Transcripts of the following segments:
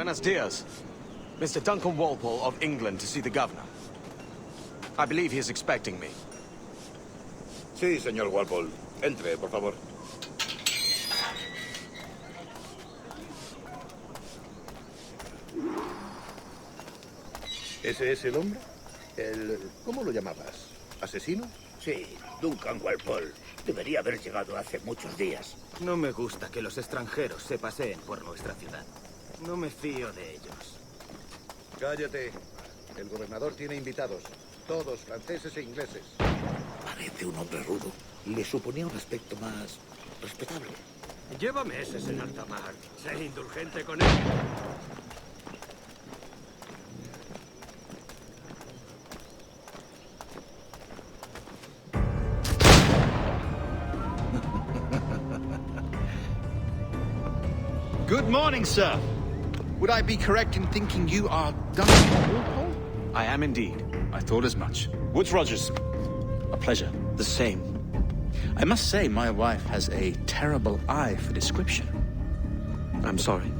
Buenos dias. Mr. Duncan Walpole of England to see the governor. I believe he is expecting me. Sí, señor Walpole. Entre, por favor. ¿Ese es el hombre? ¿Cómo lo llamabas? ¿Asesino? Sí, Duncan Walpole. Debería haber llegado hace muchos días. No me gusta que los extranjeros se paseen por nuestra ciudad. No me fío de ellos. Cállate. El gobernador tiene invitados. Todos franceses e ingleses. Parece un hombre rudo. Le suponía un aspecto más respetable. Lleva meses en alta mar. Sé indulgente con él. Good morning, sir. Would I be correct in thinking you are Duncan Walpole? I am indeed. I thought as much. Woods Rogers. A pleasure. The same. I must say, my wife has a terrible eye for description. I'm sorry.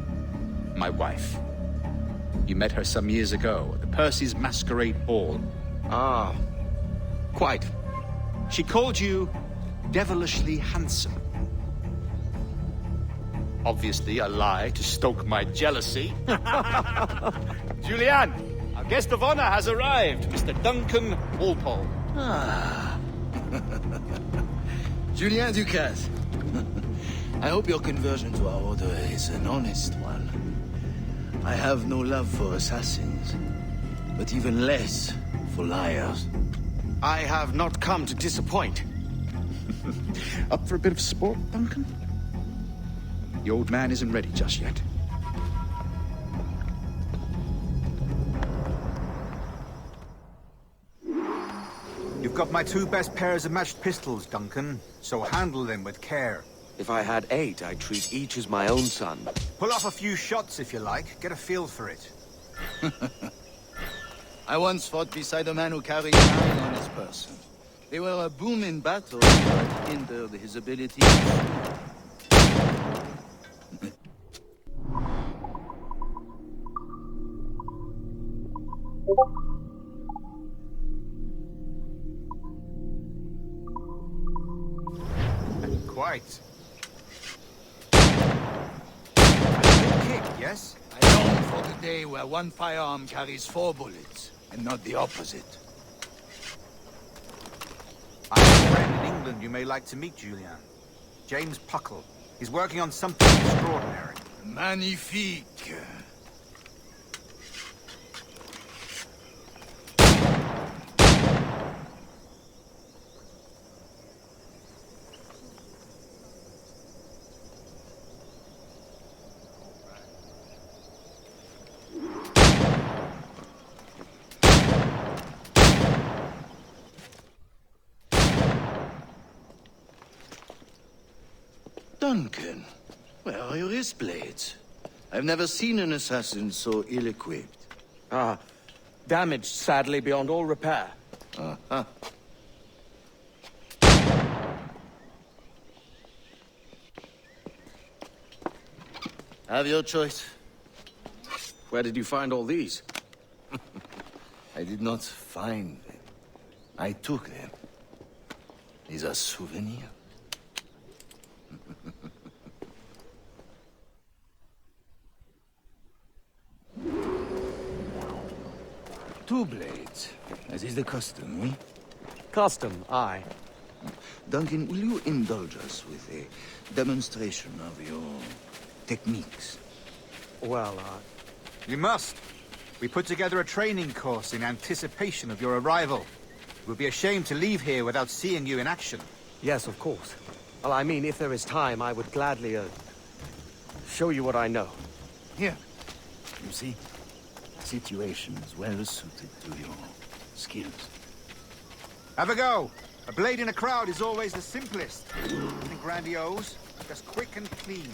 My wife. You met her some years ago at the Percy's Masquerade Ball. Ah, quite. She called you devilishly handsome. Obviously a lie to stoke my jealousy. Julianne, our guest of honor has arrived, Mr. Duncan Walpole. Ah. Julien Ducasse. I hope your conversion to our order is an honest one. I have no love for assassins, but even less for liars. I have not come to disappoint. Up for a bit of sport, Duncan? The old man isn't ready just yet. You've got my two best pairs of matched pistols, Duncan, so handle them with care. If I had 8, I'd treat each as my own son. Pull off a few shots if you like. Get a feel for it. I once fought beside a man who carried 9 on his person. They were a boom in battle, but hindered his ability to shoot. Quite. A good kick, yes? I long for the day where one firearm carries 4 bullets, and not the opposite. I have a friend in England you may like to meet, Julian. James Puckle. He's working on something extraordinary. Magnifique. Duncan, where are your wrist blades? I've never seen an assassin so ill-equipped. Ah, damaged sadly beyond all repair. Uh-huh. Have your choice. Where did you find all these? I did not find them. I took them. These are souvenirs. Two blades, as is the custom, oui? Custom, aye. Duncan, will you indulge us with a demonstration of your techniques? Well, You must. We put together a training course in anticipation of your arrival. It would be a shame to leave here without seeing you in action. yes, of course. Well, I mean, if there is time, I would gladly, show you what I know. Here. You see? Situations well suited to your skills. Have a go. A blade in a crowd is always the simplest. Nothing grandiose, just quick and clean.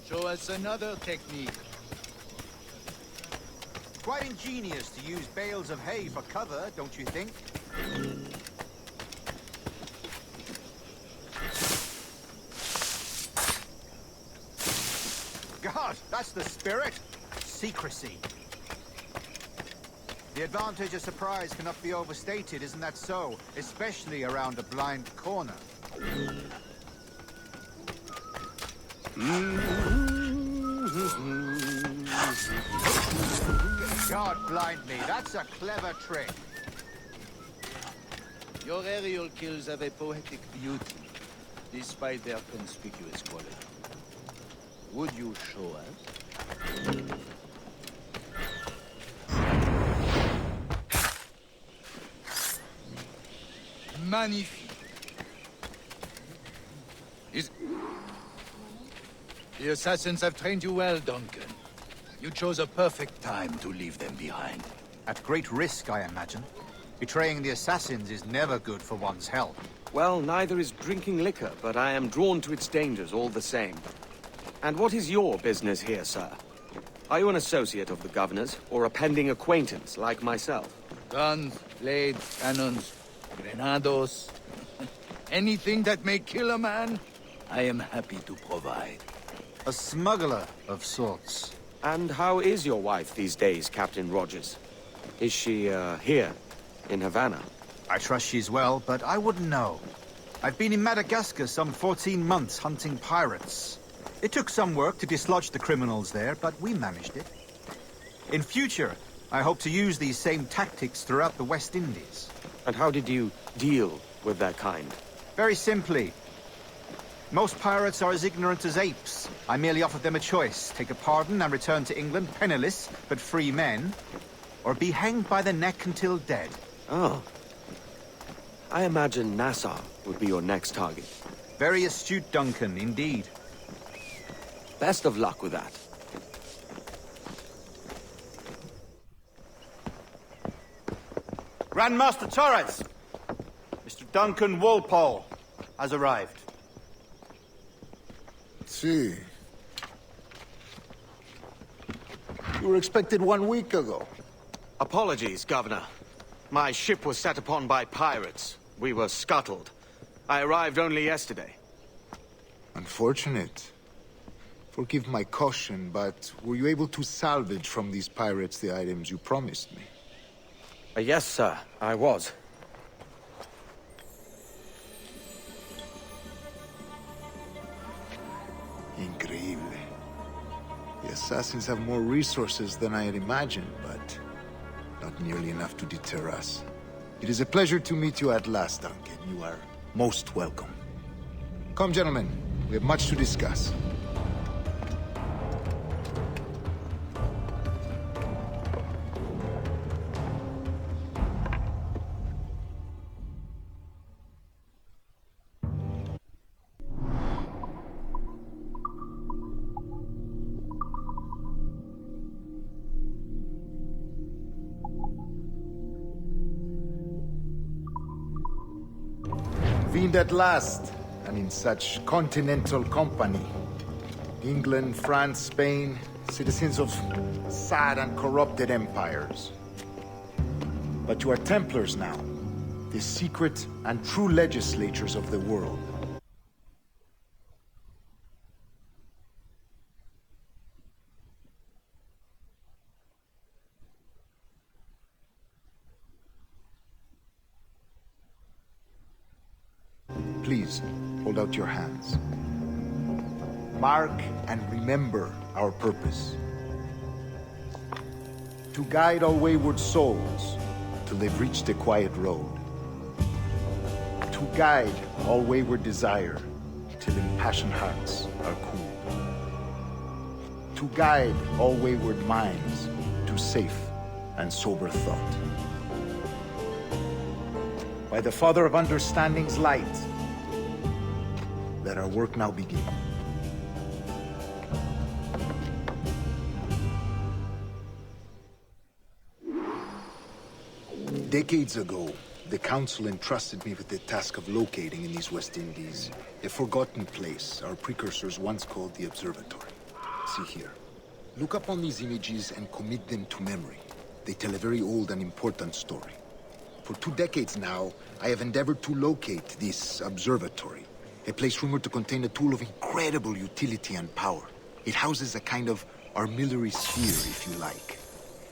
Show us another technique. Quite ingenious to use bales of hay for cover, don't you think? That's the spirit. Secrecy. The advantage of surprise cannot be overstated, isn't that so? Especially around a blind corner. God blind me, that's a clever trick. Your aerial kills have a poetic beauty, despite their conspicuous quality. Would you show us? Magnifique. The assassins have trained you well, Duncan. You chose a perfect time to leave them behind. At great risk, I imagine. Betraying the assassins is never good for one's health. Well, neither is drinking liquor, but I am drawn to its dangers all the same. And what is your business here, sir? Are you an associate of the governor's, or a pending acquaintance like myself? Guns, blades, cannons, grenados. Anything that may kill a man, I am happy to provide. A smuggler of sorts. And how is your wife these days, Captain Rogers? Is she, here, in Havana? I trust she's well, but I wouldn't know. I've been in Madagascar some 14 months hunting pirates. It took some work to dislodge the criminals there, but we managed it. In future, I hope to use these same tactics throughout the West Indies. And how did you deal with that kind? Very simply. Most pirates are as ignorant as apes. I merely offered them a choice. Take a pardon and return to England penniless, but free men. Or be hanged by the neck until dead. Oh. I imagine Nassau would be your next target. Very astute, Duncan, indeed. Best of luck with that. Grandmaster Torres! Mr. Duncan Walpole has arrived. See. You were expected 1 week ago. Apologies, Governor. My ship was set upon by pirates. We were scuttled. I arrived only yesterday. Unfortunate. Forgive my caution, but were you able to salvage from these pirates the items you promised me? Yes, sir, I was. Increíble. The assassins have more resources than I had imagined, but not nearly enough to deter us. It is a pleasure to meet you at last, Duncan. You are most welcome. Come, gentlemen. We have much to discuss. Convened at last, and in such continental company. England, France, Spain, citizens of sad and corrupted empires. But you are Templars now, the secret and true legislators of the world. Please, hold out your hands. Mark and remember our purpose. To guide all wayward souls till they've reached a quiet road. To guide all wayward desire till impassioned hearts are cooled. To guide all wayward minds to safe and sober thought. By the Father of Understanding's light, let our work now begin. Decades ago, the Council entrusted me with the task of locating in these West Indies a forgotten place our precursors once called the Observatory. See here. Look up on these images and commit them to memory. They tell a very old and important story. For 2 decades now, I have endeavored to locate this observatory. A place rumored to contain a tool of incredible utility and power. It houses a kind of Armillary sphere, if you like.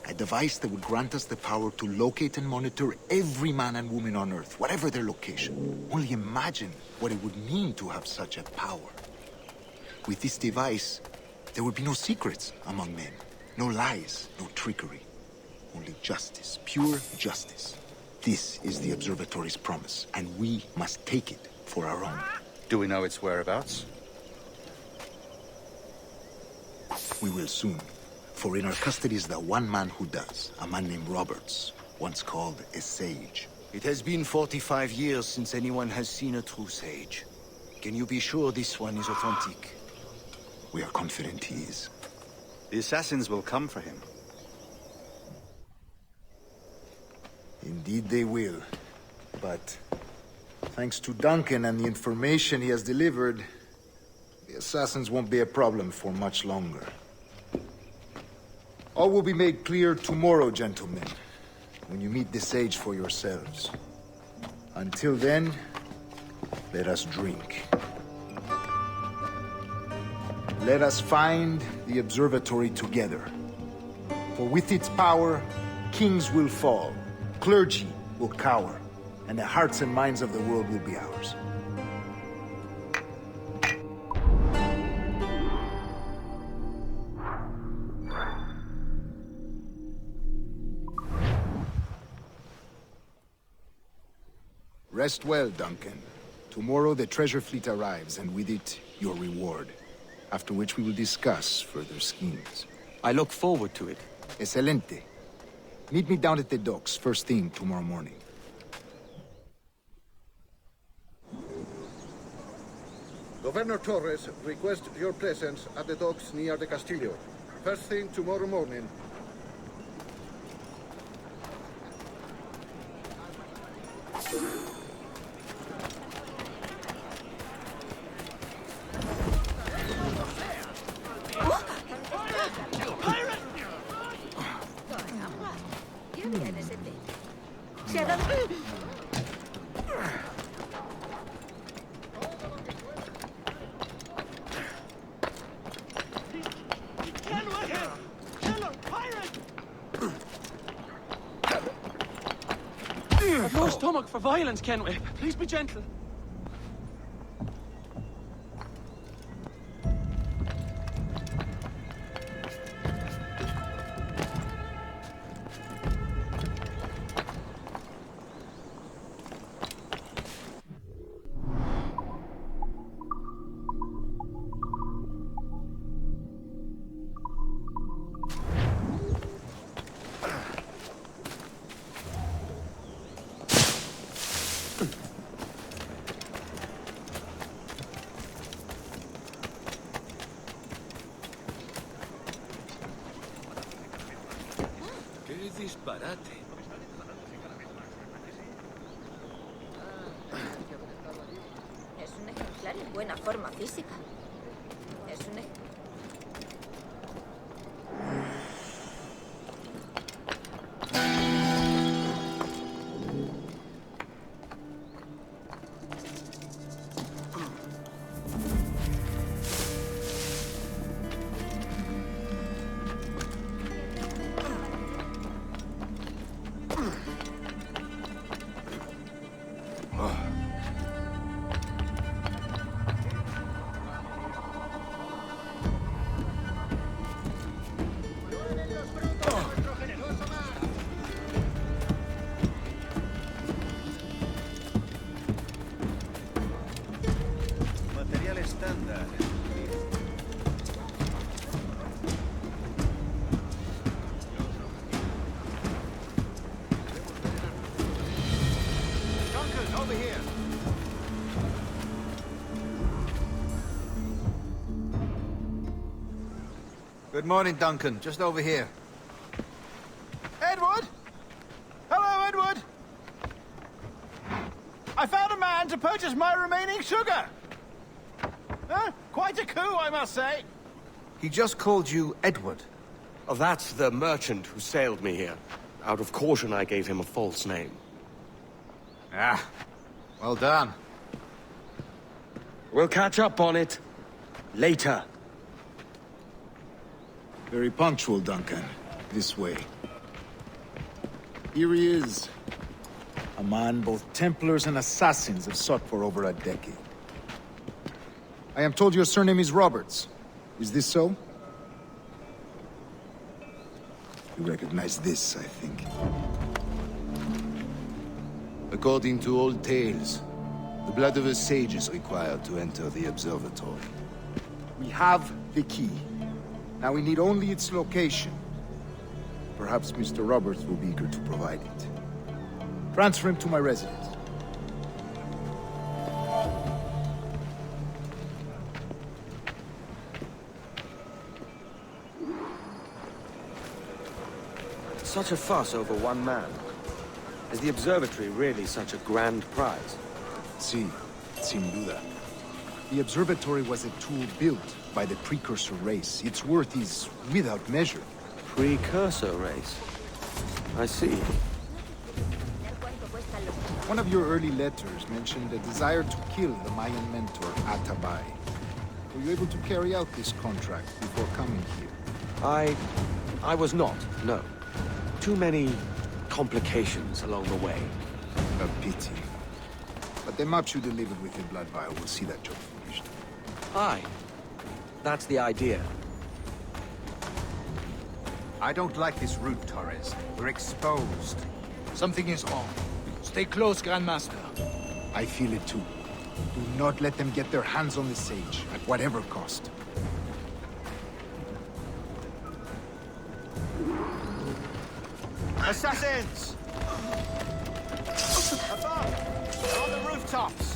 A device that would grant us the power to locate and monitor every man and woman on Earth, whatever their location. Only imagine what it would mean to have such a power. With this device, there would be no secrets among men. No lies, no trickery. Only justice, pure justice. This is the Observatory's promise, and we must take it for our own. Do we know its whereabouts? We will soon. For in our custody is the one man who does, a man named Roberts, once called a sage. It has been 45 years since anyone has seen a true sage. Can you be sure this one is authentic? We are confident he is. The assassins will come for him. Indeed they will. But thanks to Duncan and the information he has delivered, the assassins won't be a problem for much longer. All will be made clear tomorrow, gentlemen, when you meet the sage for yourselves. Until then, let us drink. Let us find the observatory together. For with its power, kings will fall, clergy will cower, and the hearts and minds of the world will be ours. Rest well, Duncan. Tomorrow the treasure fleet arrives, and with it, your reward. After which we will discuss further schemes. I look forward to it. Excelente. Meet me down at the docks first thing tomorrow morning. Governor Torres requests your presence at the docks near the Castillo. First thing tomorrow morning. I've no stomach for violence, Kenway. Please be gentle. Disparate. Es un ejemplar en buena forma física. Es un ejemplar. Material estándar. Duncan, over here. Good morning, Duncan. Just over here. Edward? Hello, Edward! I found a man to purchase my remaining sugar! Huh? Quite a coup, I must say. He just called you Edward. Oh, that's the merchant who sailed me here. Out of caution, I gave him a false name. Ah, well done. We'll catch up on it later. Very punctual, Duncan. This way. Here he is. A man both Templars and Assassins have sought for over a decade. I am told your surname is Roberts. Is this so? You recognize this, I think. According to old tales, the blood of a sage is required to enter the observatory. We have the key. Now we need only its location. Perhaps Mr. Roberts will be eager to provide it. Transfer him to my residence. Such a fuss over one man. Is the observatory really such a grand prize? Sí, sin duda. The observatory was a tool built by the precursor race. Its worth is without measure. Precursor race? I see. One of your early letters mentioned a desire to kill the Mayan mentor, Atabay. Were you able to carry out this contract before coming here? I was not, no. Too many complications along the way. A pity. But the maps you delivered with your blood vial will see that job finished. Aye. That's the idea. I don't like this route, Torres. We're exposed. Something is wrong. Stay close, Grandmaster. I feel it too. Do not let them get their hands on the sage, at whatever cost. Assassins! Above! They're on the rooftops!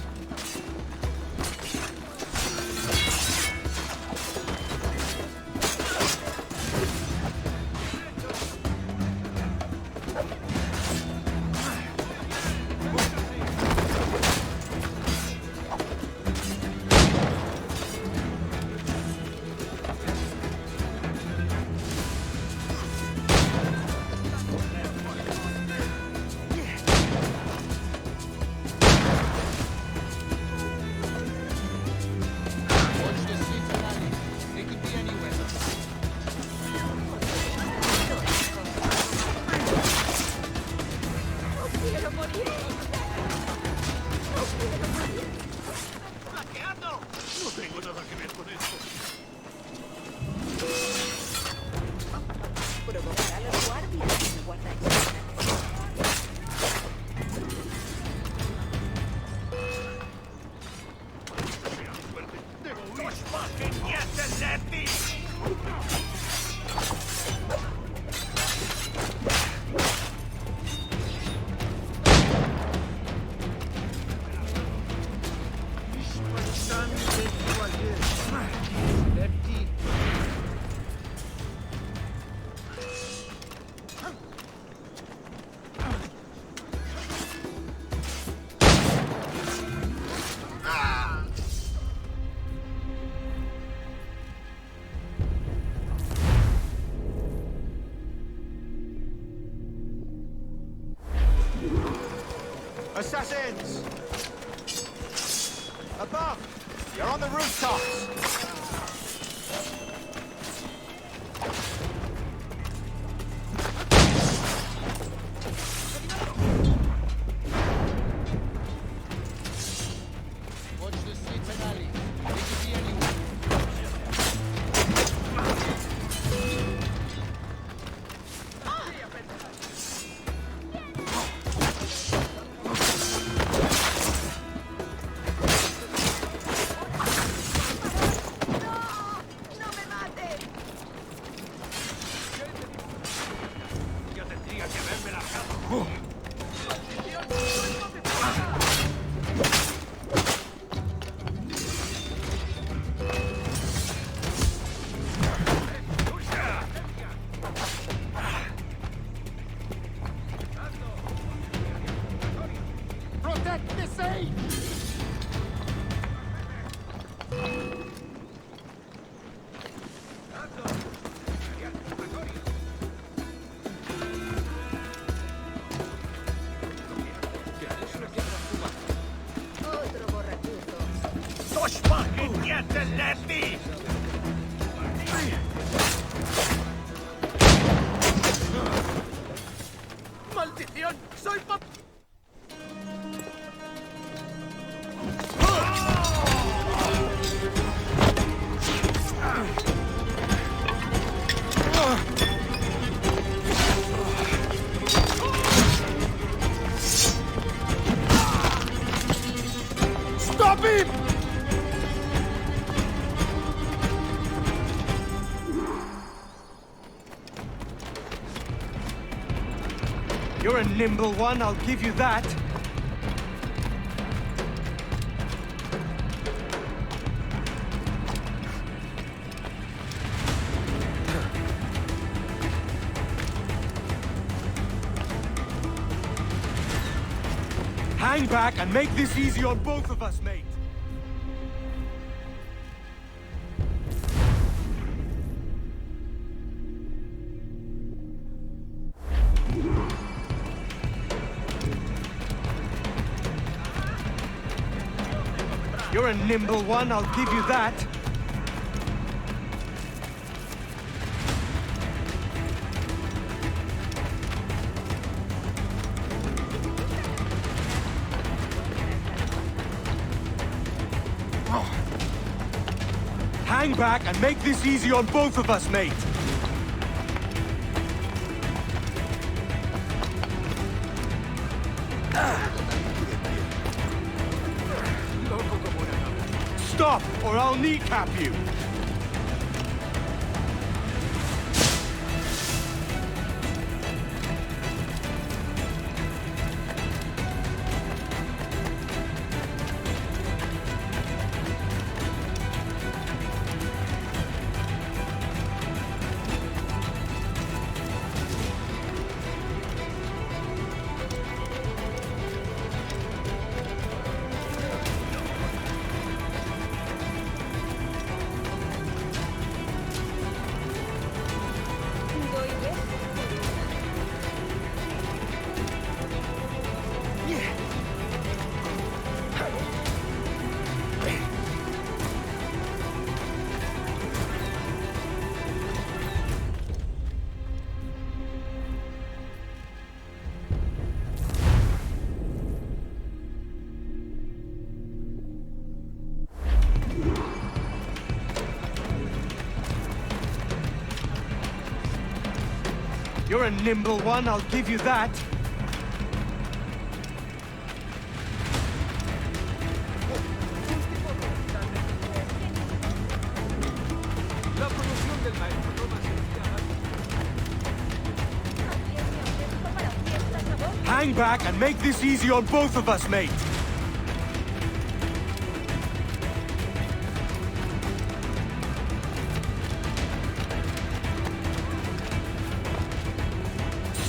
Assassins! Above! You're on the rooftops! Get the lefty! ¡Maldición! ¡Soy pap... Stop him! You're a nimble one, I'll give you that. Hang back and make this easy on both of us, mate. You're a nimble one, I'll give you that. Hang back and make this easy on both of us, mate. Stop, or I'll kneecap you. You're a nimble one, I'll give you that. Hang back and make this easy on both of us, mate.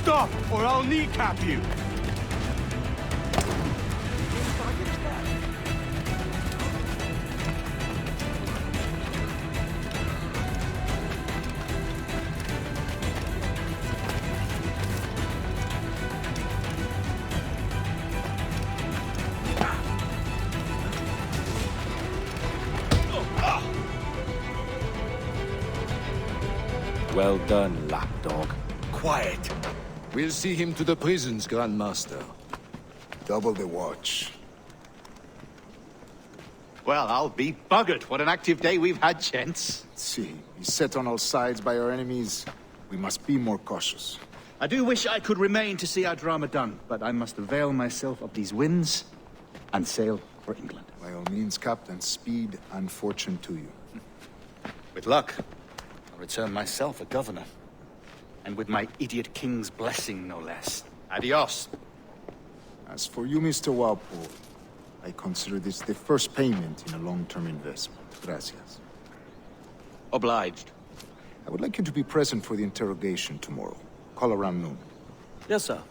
Stop, or I'll kneecap you. Well done, lapdog. Quiet. We'll see him to the prisons, Grandmaster. Double the watch. Well, I'll be buggered. What an active day we've had, gents. See, he's set on all sides by our enemies. We must be more cautious. I do wish I could remain to see our drama done, but I must avail myself of these winds and sail for England. By all means, Captain, speed and fortune to you. With luck, I'll return myself a governor. And with my idiot king's blessing, no less. Adios. As for you, Mr. Walpole, I consider this the first payment in a long-term investment. Gracias. Obliged. I would like you to be present for the interrogation tomorrow. Call around noon. Yes, sir.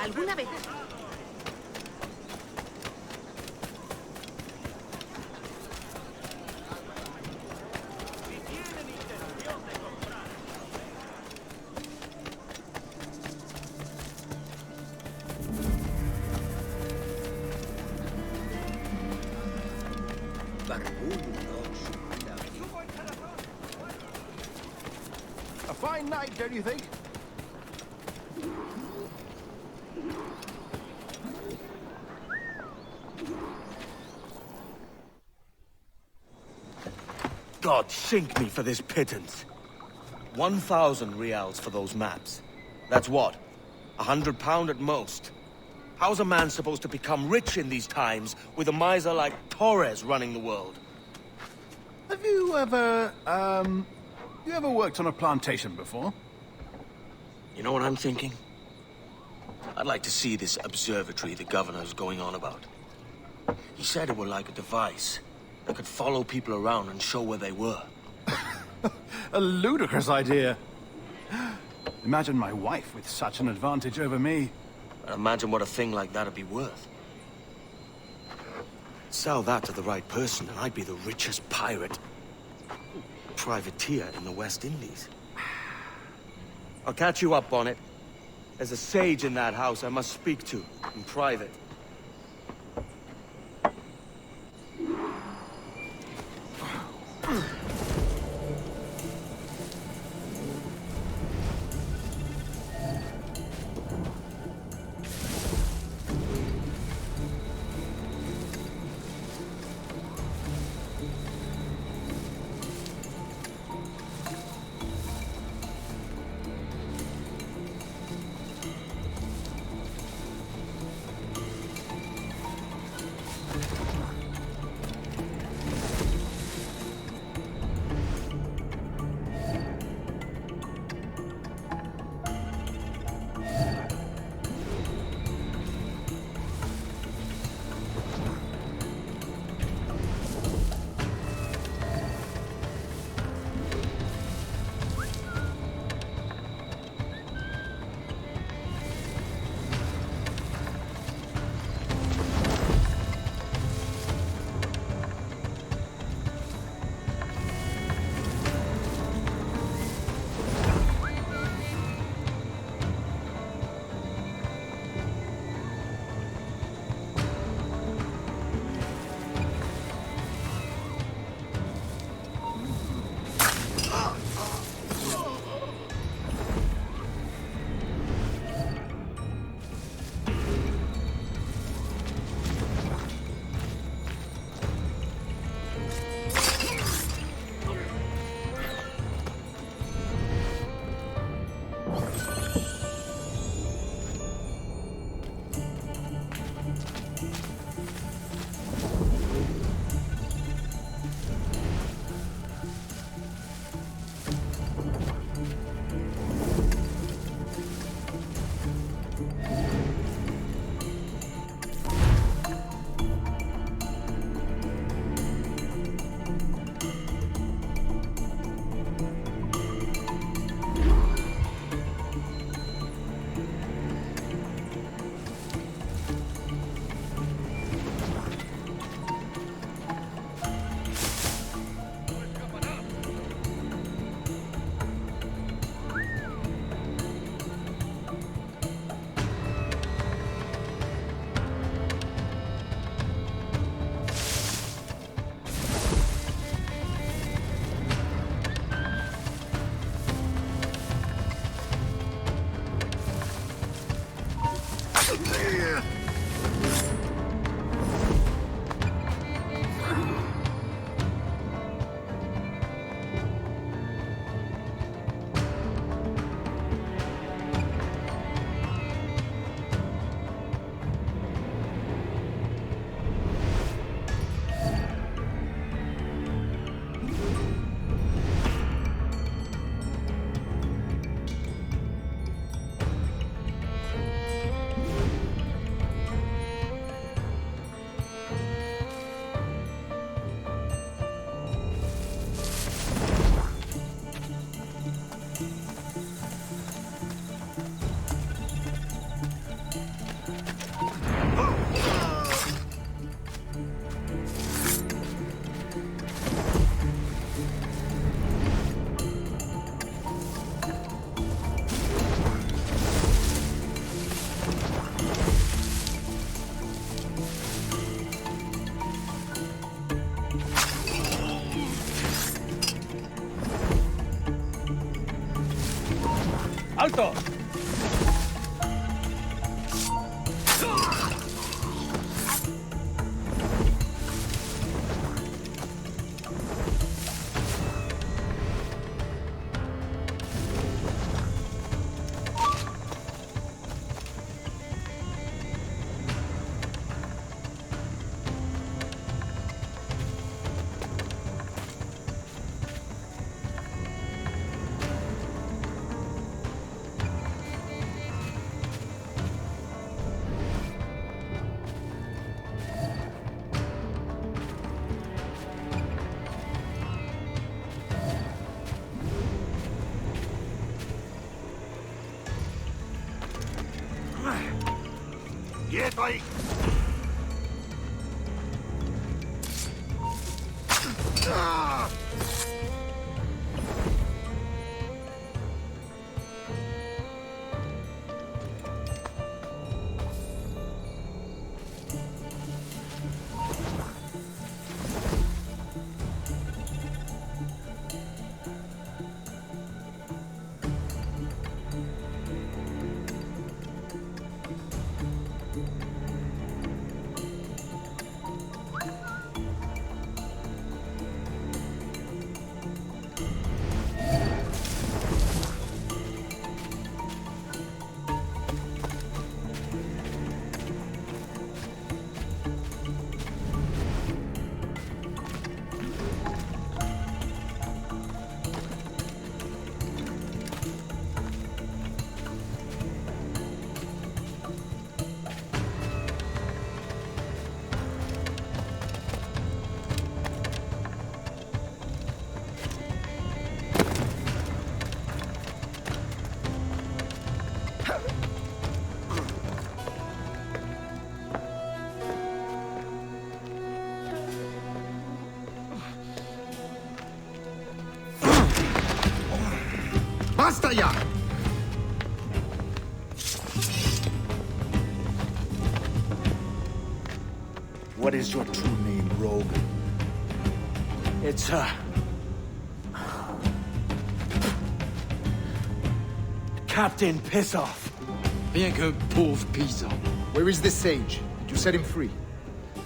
¿Alguna vez? A fine night, don't you think? God sink me for this pittance. 1,000 reals for those maps. That's what? £100 at most. How's a man supposed to become rich in these times with a miser like Torres running the world? Have you ever, worked on a plantation before? You know what I'm thinking? I'd like to see this observatory the governor's going on about. He said it were like a device that could follow people around and show where they were. A ludicrous idea. Imagine my wife with such an advantage over me. And imagine what a thing like that'd be worth. Sell that to the right person and I'd be the richest pirate, privateer in the West Indies. I'll catch you up on it. There's a sage in that house I must speak to in private. Alto! ¡Quieto ahí! ¡Basta ya! What is your true name, rogue? It's, Captain Pissoff. Bien que pauvre paysan. Where is the sage? Did you set him free?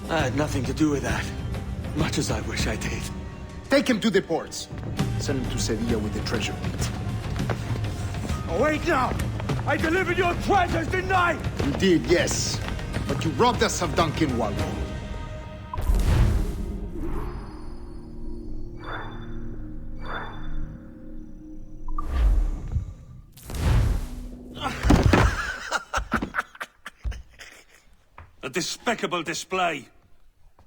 I had nothing to do with that. Much as I wish I did. Take him to the ports. Send him to Sevilla with the treasure. Oh, wait now! I delivered your treasures, didn't I? You did, yes. But you robbed us of Duncan Wallow. A despicable display.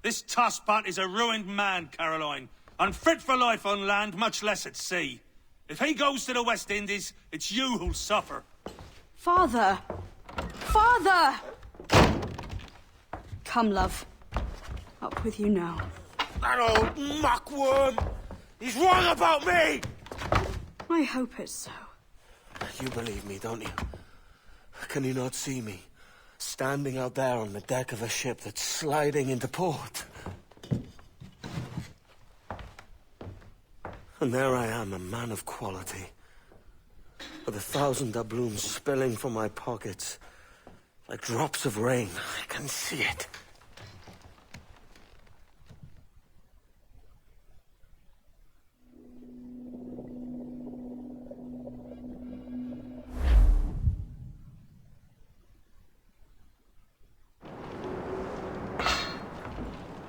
This tosspot is a ruined man, Caroline. Unfit for life on land, much less at sea. If he goes to the West Indies, it's you who'll suffer. Father! Father! Come, love. Up with you now. That old muckworm! He's wrong about me! I hope it's so. You believe me, don't you? Can you not see me? Standing out there on the deck of a ship that's sliding into port. And there I am, a man of quality. With 1,000 doubloons spilling from my pockets. Like drops of rain. I can see it.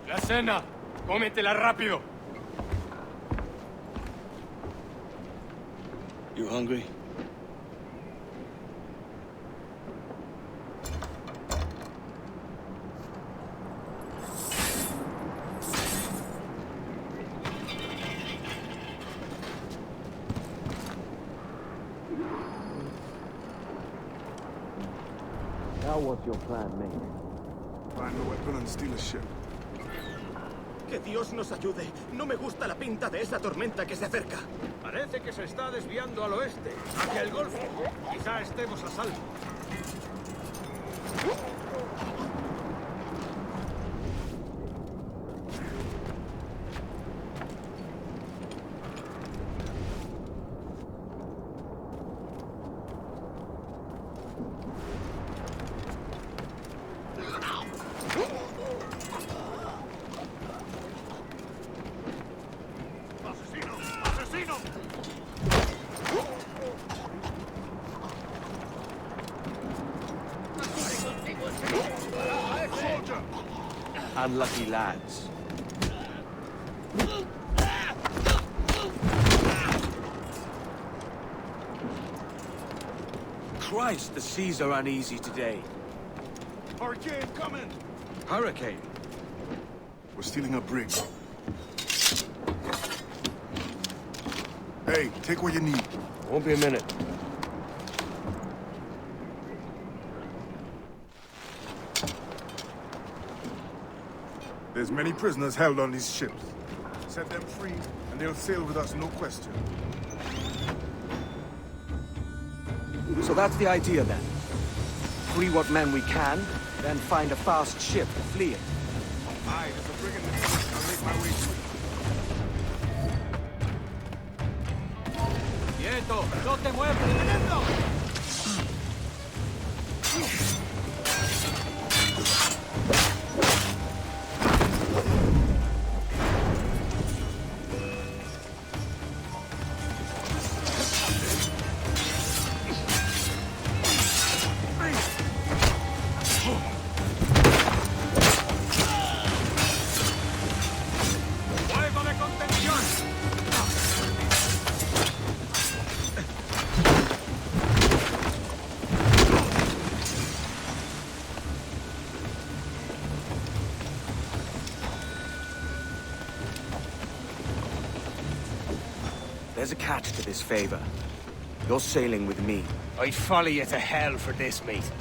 La cena. Cómetela rápido. You hungry? Now what's your plan, mate? Find a weapon and steal a ship. Que Dios nos ayude. No me gusta la pinta de esa tormenta que se acerca. Parece que se está desviando al oeste, hacia el Golfo. Quizá estemos a salvo. Unlucky lads. Christ, the seas are uneasy today. Hurricane coming! Hurricane? We're stealing a brig. Hey, take what you need. Won't be a minute. There's many prisoners held on these ships. Set them free, and they'll sail with us, no question. So that's the idea then. Free what men we can, then find a fast ship to flee in. Aye, there's a brig in the port. I'll make my way to it. ¡Quieto! ¡No te muevas! ¡Quieto! ¡Fuego de contención! There's a catch to this favor. You're sailing with me. I'd follow you to hell for this, mate.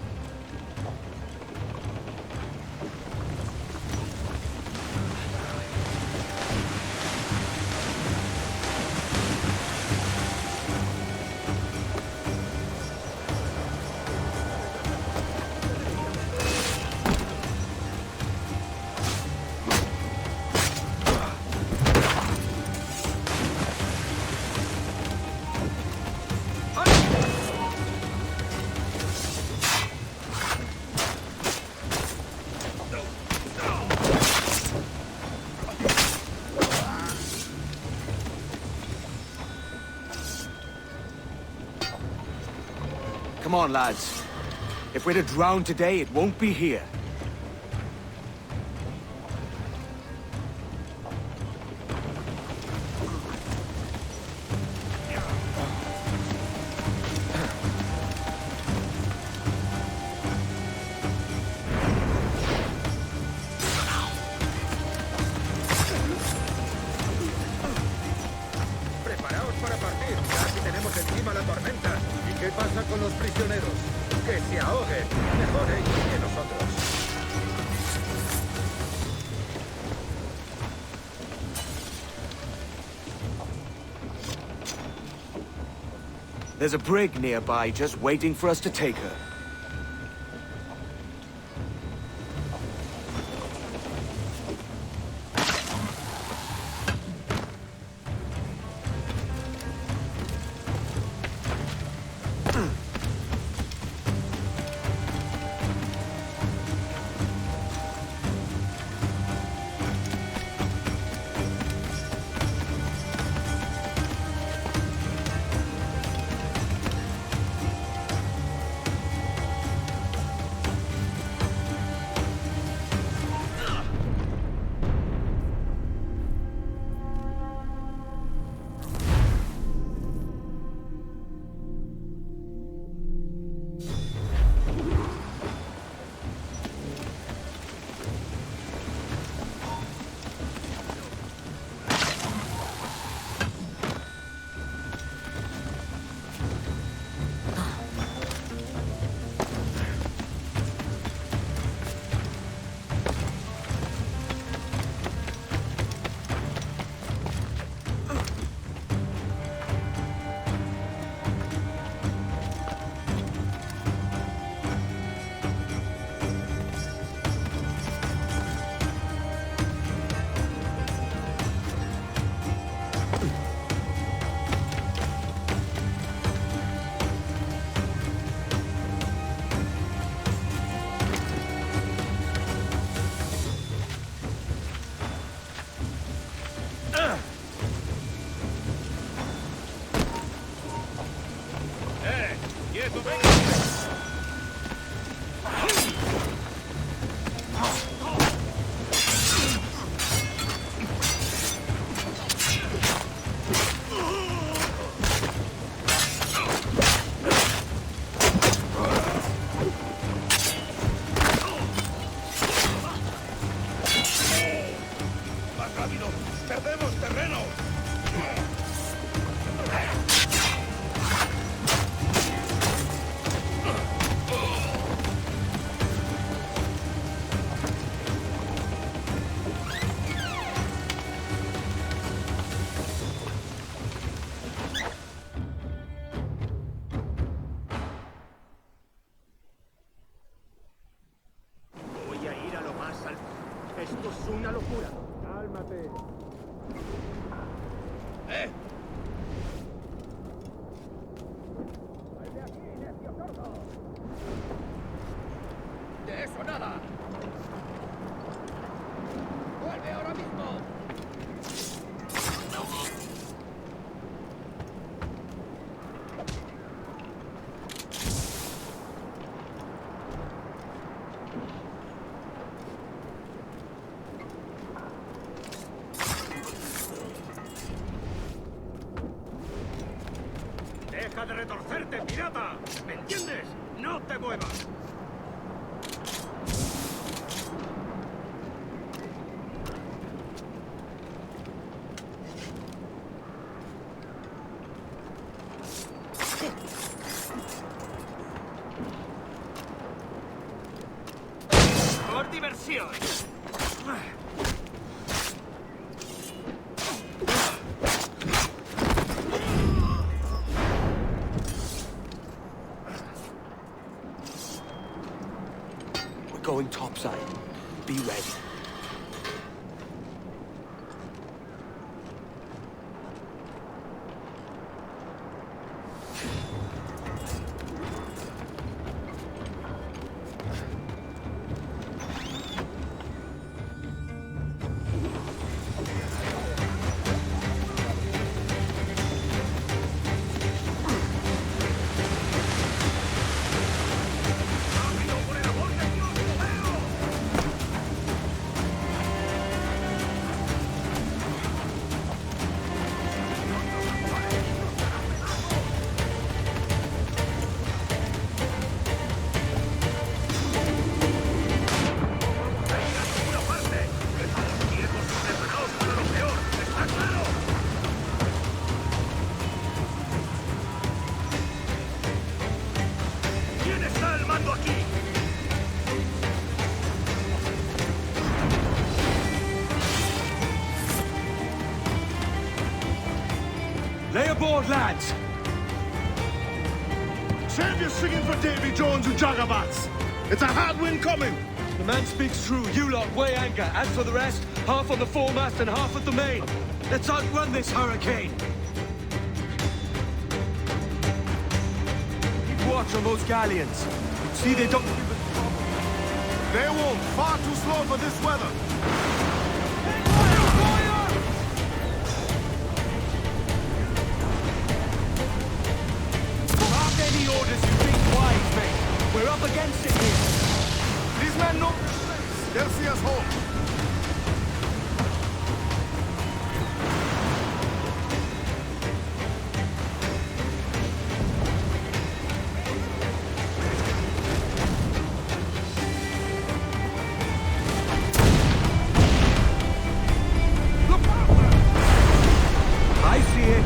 Come on, lads. If we're to drown today, it won't be here. Preparaos para partir. Casi tenemos encima la tormenta. ¿Y qué pasa con los prisioneros? Que se ahoguen. Mejor ellos que nosotros. There's a brig nearby just waiting for us to take her. una locura. Cálmate. ¡Sal de aquí, necio sordo! ¡De eso nada! ¡Vuelve ahora mismo! ¡Deja de retorcerte, pirata! ¿Me entiendes? ¡No te muevas! ¡Por diversión! Going topside. Be ready. Lay aboard, lads! Save your singing for Davy Jones, you jagabats! It's a hard wind coming! The man speaks true. You lot weigh anchor. As for the rest, half on the foremast and half at the main. Let's outrun this hurricane. Keep watch on those galleons. See they don't... They won't. Far too slow for this weather. Mark any orders you think wise, mate. We're up against it here. These men know their place. They'll see us home. I see it.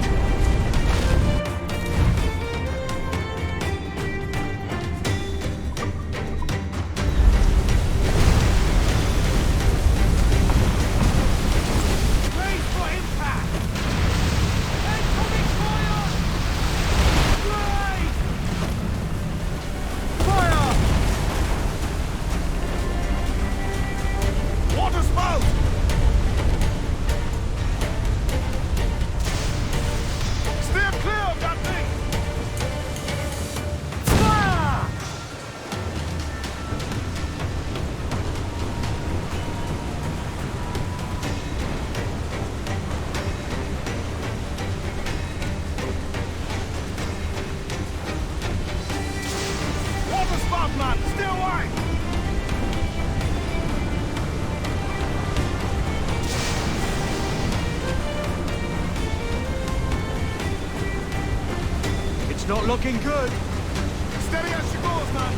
It's not looking good. Steady as she goes, man.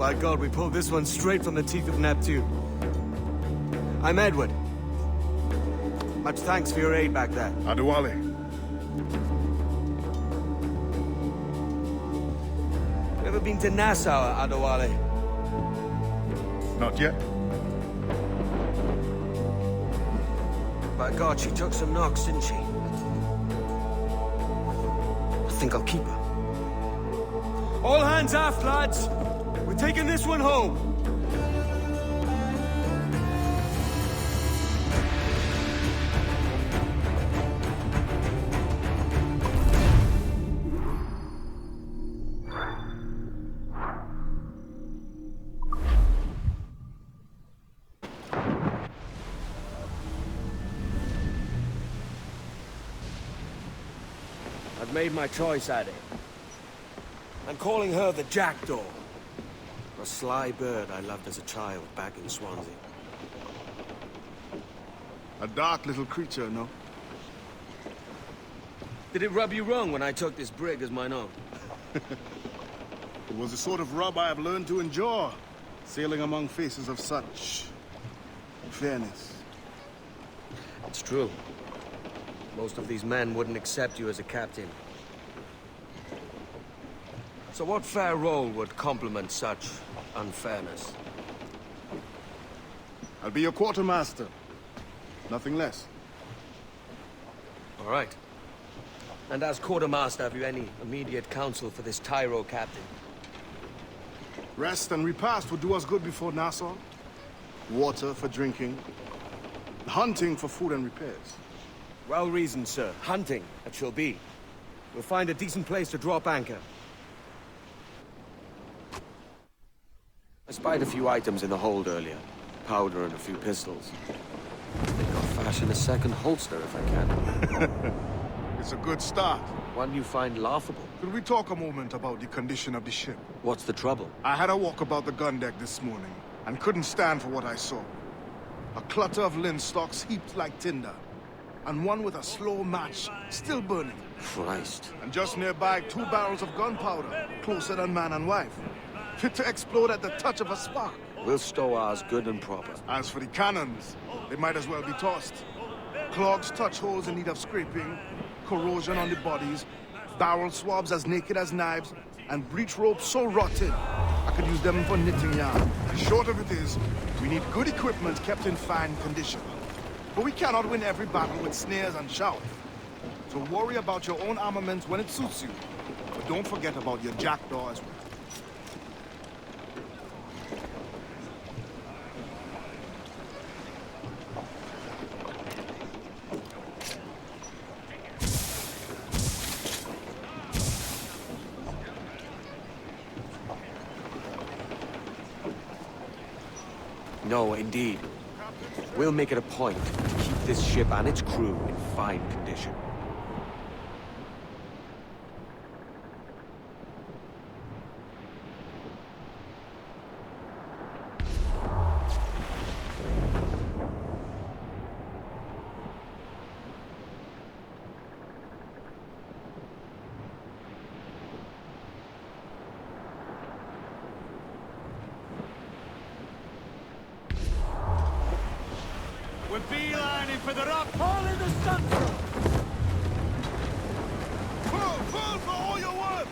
By God, we pulled this one straight from the teeth of Natsu. I'm Edward. Much thanks for your aid back there. Adewale. You ever been to Nassau, Adewale? Not yet. By God, she took some knocks, didn't she? I think I'll keep her. All hands aft, lads! We're taking this one home! I've made my choice, Addy. I'm calling her the Jackdaw. A sly bird I loved as a child back in Swansea. A dark little creature, no? Did it rub you wrong when I took this brig as mine own? It was the sort of rub I have learned to endure, sailing among faces of such fairness. It's true. Most of these men wouldn't accept you as a captain. So what fair role would complement such unfairness? I'll be your quartermaster. Nothing less. All right. And as quartermaster, have you any immediate counsel for this Tyro captain? Rest and repast would do us good before Nassau. Water for drinking. Hunting for food and repairs. Well reasoned, sir. Hunting, it shall be. We'll find a decent place to drop anchor. I spied a few items in the hold earlier. Powder and a few pistols. I think I'll fashion a second holster if I can. It's a good start. One you find laughable. Could we talk a moment about the condition of the ship? What's the trouble? I had a walk about the gun deck this morning, and couldn't stand for what I saw. A clutter of linstocks heaped like tinder, and one with a slow match still burning. Christ. And just nearby, 2 barrels of gunpowder, closer than man and wife. Fit to explode at the touch of a spark. We'll stow ours good and proper. As for the cannons, they might as well be tossed. Clogs touch holes in need of scraping, corrosion on the bodies, barrel swabs as naked as knives, and breech ropes so rotten, I could use them for knitting yarn. The short of it is, we need good equipment kept in fine condition. But we cannot win every battle with snares and shouts. So worry about your own armament when it suits you. But don't forget about your jackdaw as well. No, indeed. We'll make it a point to keep this ship and its crew in fine condition. We're beelining for the rock hole in the sunset! Pull for all you're worth!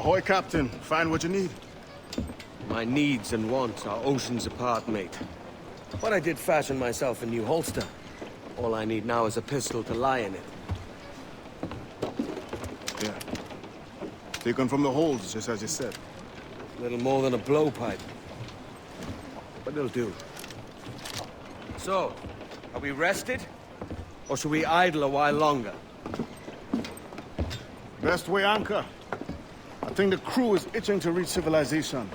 Ahoy, Captain. Find what you need. My needs and wants are oceans apart, mate. But I did fashion myself a new holster. All I need now is a pistol to lie in it. Yeah. Taken from the holds, just as you said. Little more than a blowpipe. But it'll do. So, are we rested? Or should we idle a while longer? Best way anchor. I think the crew is itching to reach civilization.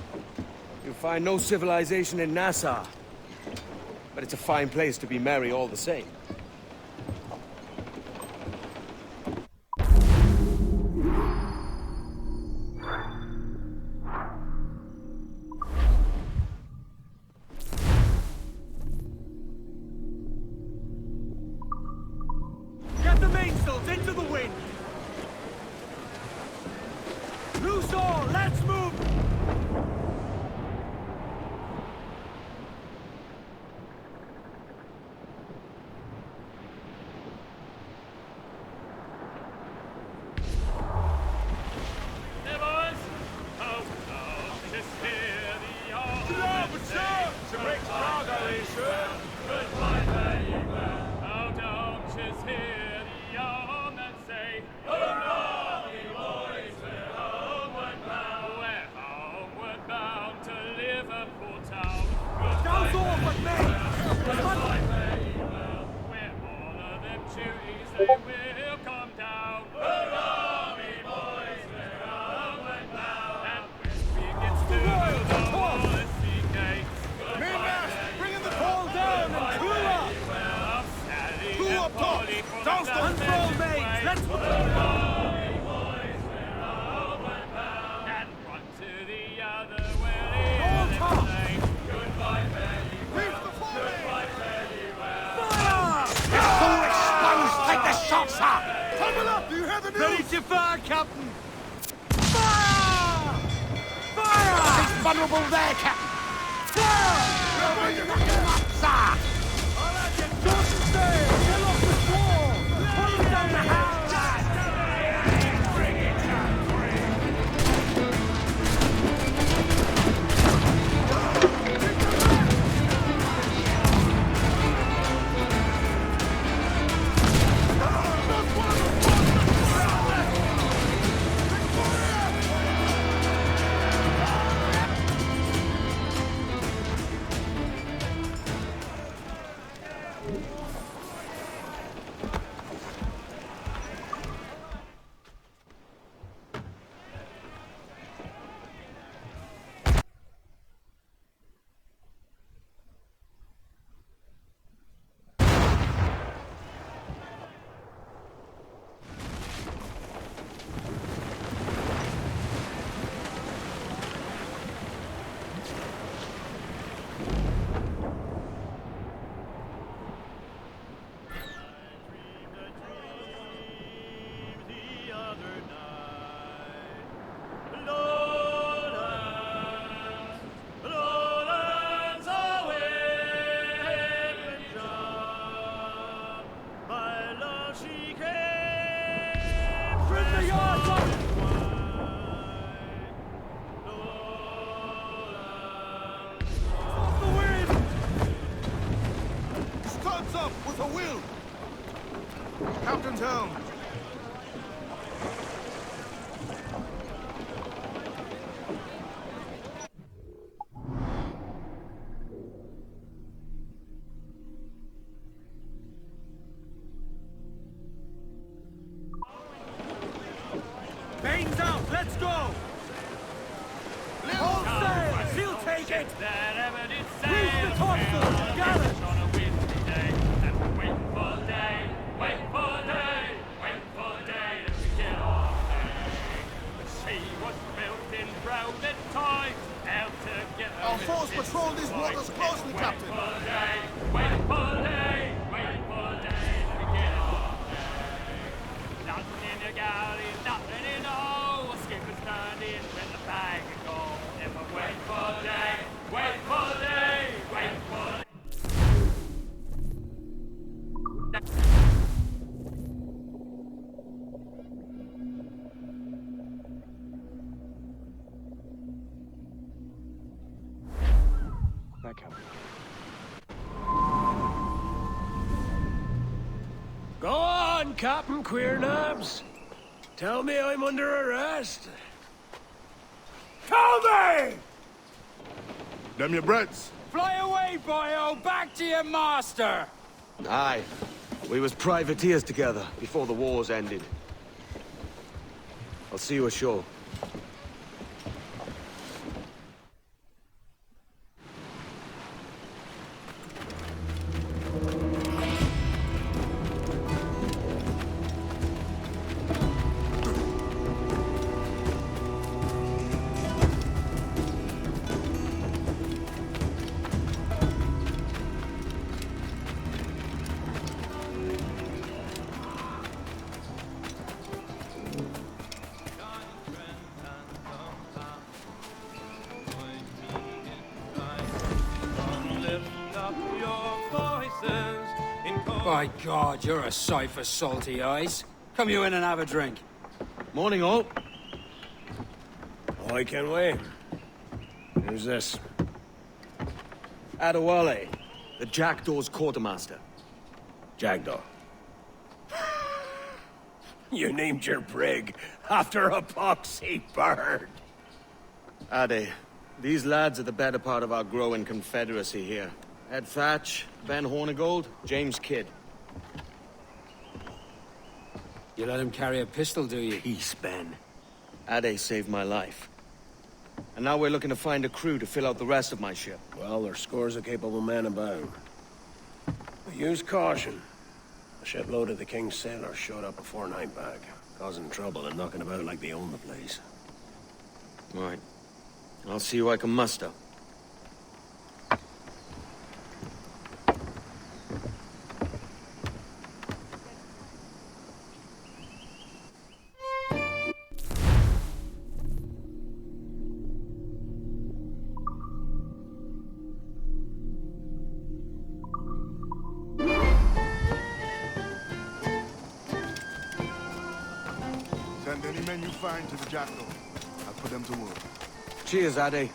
You'll find no civilization in Nassau. But it's a fine place to be merry all the same. Get the mainsails into the wind! Loose all! Let's move! Captain's helm. Bane's out! Let's go! Hold sail! She'll take it! Reach the topsail! Gallant! Our force patrol these waters closely, Captain. on, Captain Queer Knobs. Tell me I'm under arrest. Tell me! Them your breads. Fly away, boyo! Back to your master! Aye. We was privateers together before the wars ended. I'll see you ashore. By God, you're a sight for salty eyes. Come you in and have a drink. Morning, all. I can wait. Who's this? Adewale, the Jackdaw's quartermaster. Jackdaw. You named your brig after a poxy bird. Ade, these lads are the better part of our growing confederacy here. Ed Thatch, Ben Hornigold, James Kidd. You let him carry a pistol, do you? Peace, Ben. Ade saved my life. And now we're looking to find a crew to fill out the rest of my ship. Well, there's scores of capable men about. But use caution. A shipload of the King's sailors showed up before nightback, causing trouble and knocking about like they own the place. Right. I'll see who I can muster. Send any men you find to the Jackdaw. I'll put them to work. Cheers, Ade.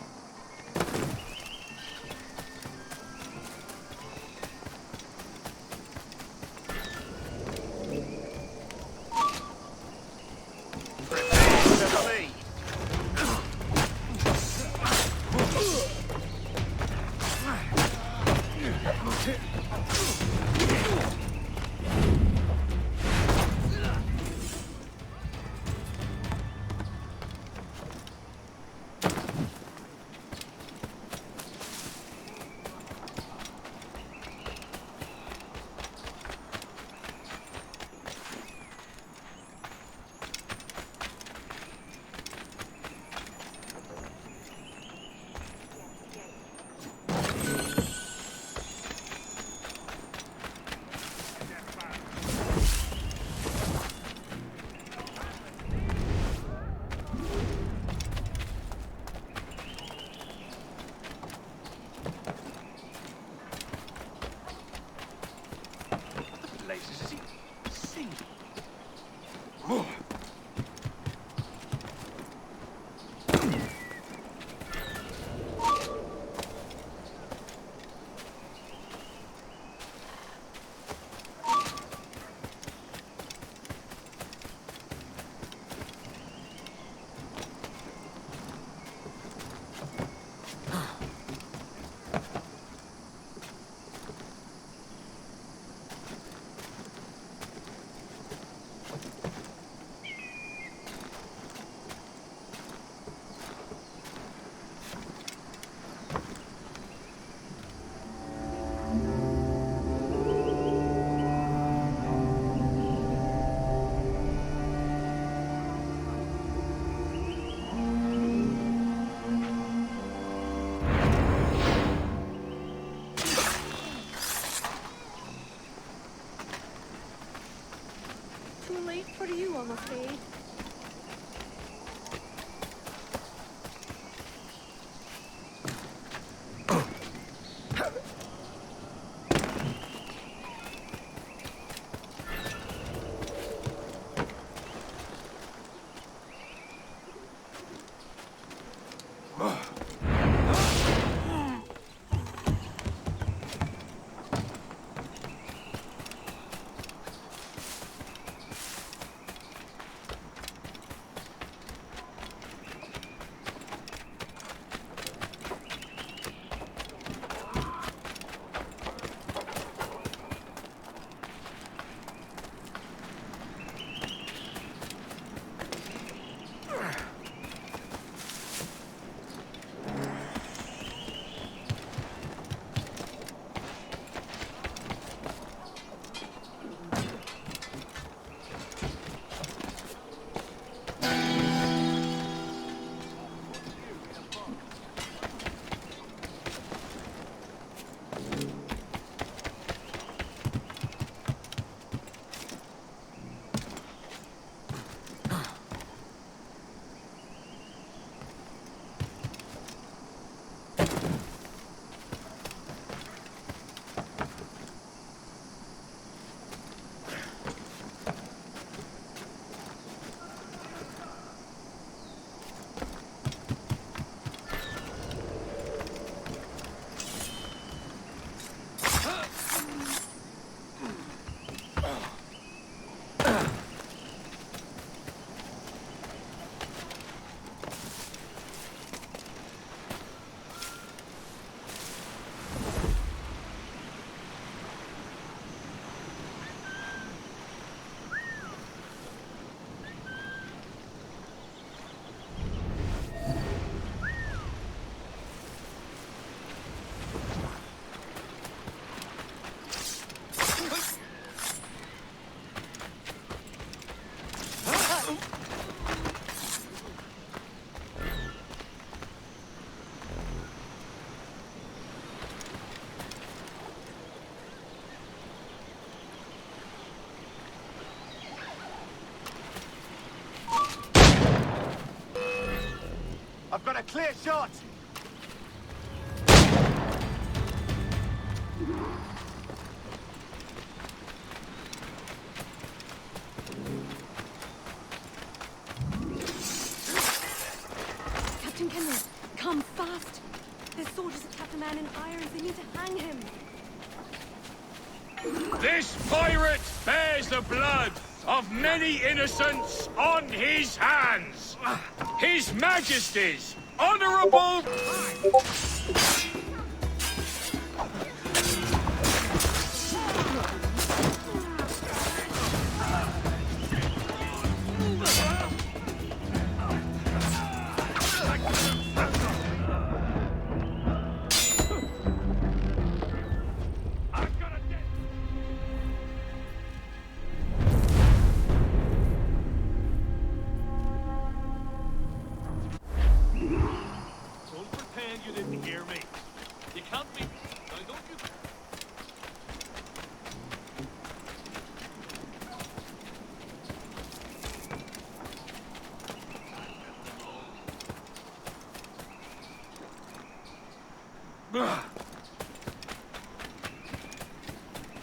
For you, I'm afraid. I've got a clear shot! Captain Kenway, come fast! There's soldiers attacked a man in irons. They need to hang him. This pirate bears the blood of many innocents on his hands. His Majesty's honorable... Don't pretend you didn't hear me. You can't be... Now don't you...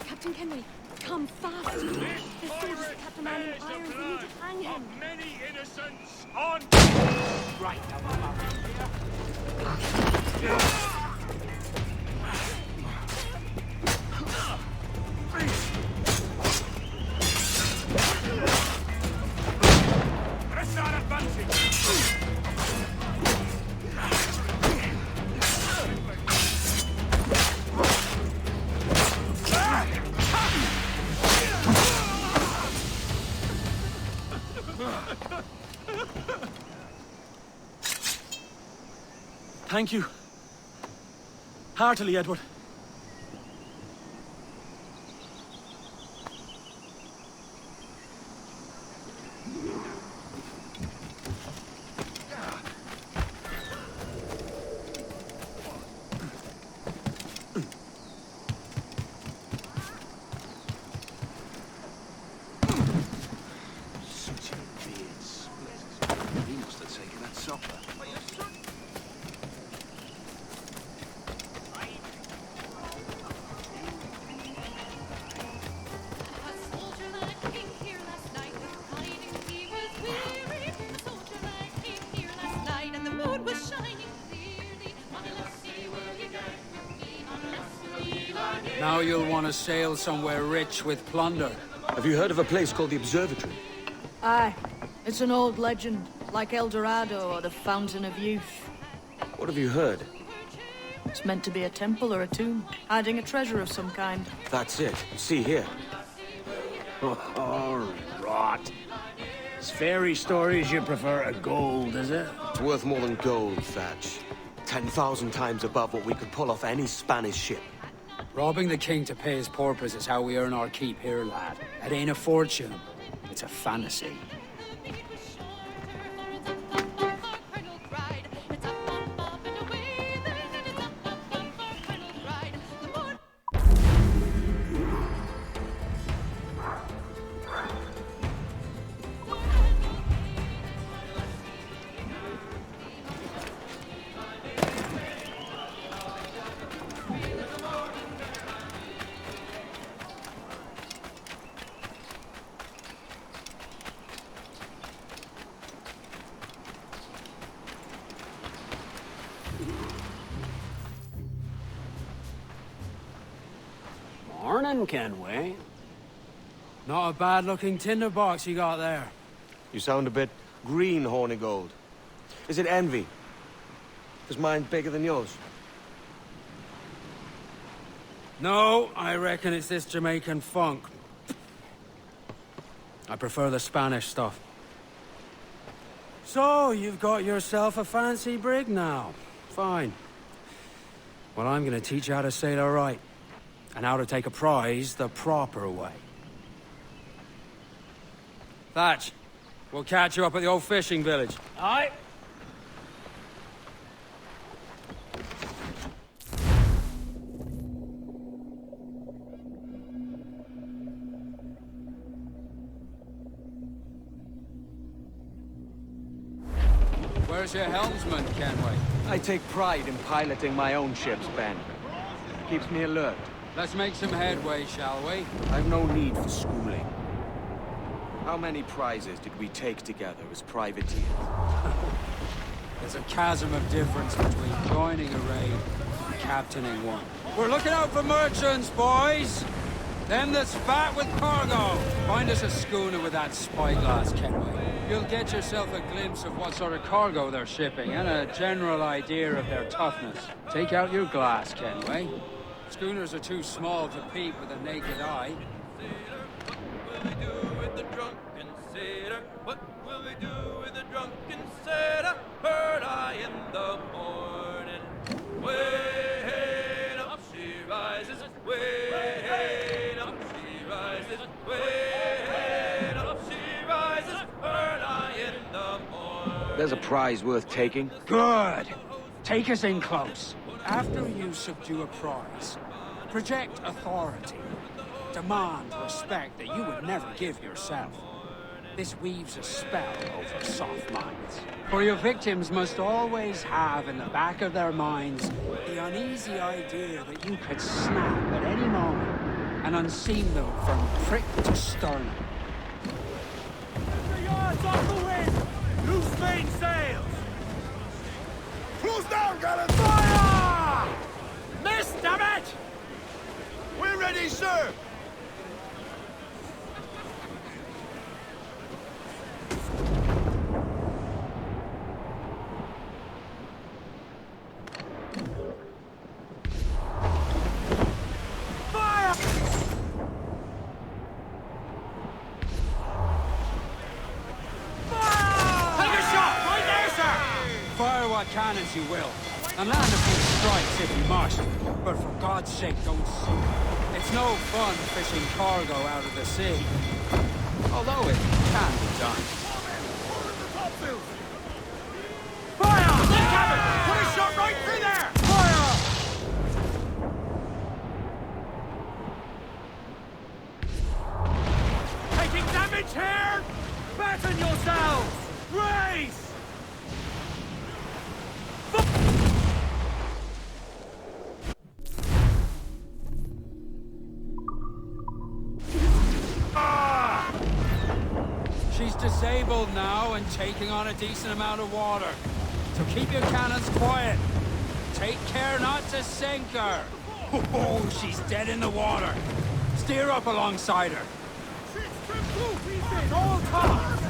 Captain Kenway, come fast! There's soldiers attacked a man in irons. They need to hang him. Many innocents on... Right, Press our advantage! Thank you. Heartily, Edward. Such a weird split. He must have taken that supper. Now you'll want to sail somewhere rich with plunder. Have you heard of a place called the Observatory? Aye. It's an old legend, like El Dorado or the Fountain of Youth. What have you heard? It's meant to be a temple or a tomb, hiding a treasure of some kind. That's it. See here. Oh, rot. It's fairy stories you prefer to gold, is it? It's worth more than gold, Thatch. 10,000 times above what we could pull off any Spanish ship. Robbing the king to pay his porpoise is how we earn our keep here, lad. It ain't a fortune. It's a fantasy. Morning, Kenway. Not a bad-looking tinderbox you got there. You sound a bit green, Hornigold. Is it envy? Is mine bigger than yours? No, I reckon it's this Jamaican funk. I prefer the Spanish stuff. So, you've got yourself a fancy brig now. Fine. Well, I'm gonna teach you how to sail her right. And how to take a prize the proper way. Thatch, we'll catch you up at the old fishing village. Aye. Where's as your helmsman, Kenway? I take pride in piloting my own ships, Ben. Keeps me alert. Let's make some headway, shall we? I've no need for schooling. How many prizes did we take together as privateers? There's a chasm of difference between joining a raid and captaining one. We're looking out for merchants, boys! Them that's fat with cargo! Find us a schooner with that spyglass, Kenway. You'll get yourself a glimpse of what sort of cargo they're shipping, and a general idea of their toughness. Take out your glass, Kenway. Schooners are too small to peep with a naked eye. What will we do with the drunken sailor? What will we do with the drunken sailor? Heard I in the morning. Way up she rises, way up she rises, way up she rises. Heard I in the morning. There's a prize worth taking. Good! Take us in close. After you subdue a prize, project authority. Demand respect that you would never give yourself. This weaves a spell over soft minds. For your victims must always have in the back of their minds the uneasy idea that you could snap at any moment and unseam them from prick to sternum. The yards off the wind! Loose main sails! Close down, gallants! Fire! Miss, damn it! We're ready, sir! Fire! Take a shot! Right there, sir! Fire what cannons you will, and land a few strikes if you must. But for God's sake, don't sink. It's no fun fishing cargo out of the sea. Although it can be done. Fire! Good cabin! Put a shot right through there! Fire! Taking damage here! Batten yourselves! Race! She's disabled now and taking on a decent amount of water. So keep your cannons quiet. Take care not to sink her. Oh, she's dead in the water. Steer up alongside her. All tops!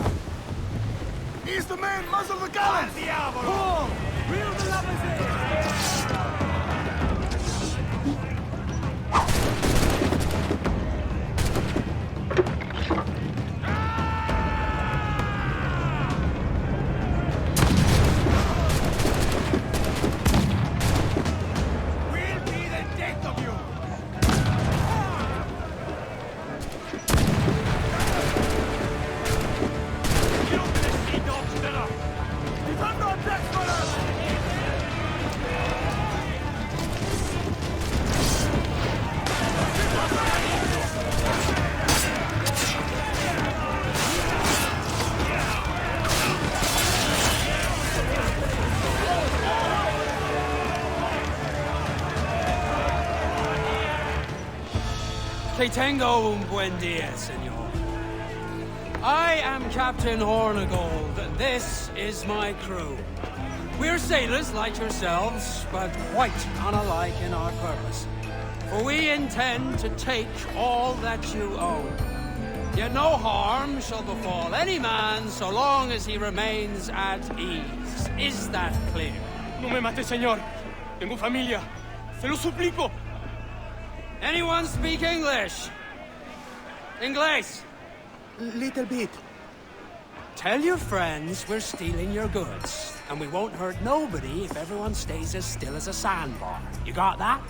Ease the main, muzzle the gallants! Pull! Reel the lovers in! We'll be the death of you! You open the sea dogs, dinner! He's under attack, fellas! Que tengo un buen día, señor. I am Captain Hornigold, and this is my crew. We're sailors like yourselves, but quite unalike in our purpose. For we intend to take all that you own. Yet no harm shall befall any man so long as he remains at ease. Is that clear? No me mate, señor. Tengo familia. Se lo suplico. Anyone speak English? Inglés? Little bit. Tell your friends we're stealing your goods, and we won't hurt nobody if everyone stays as still as a sandbar. You got that?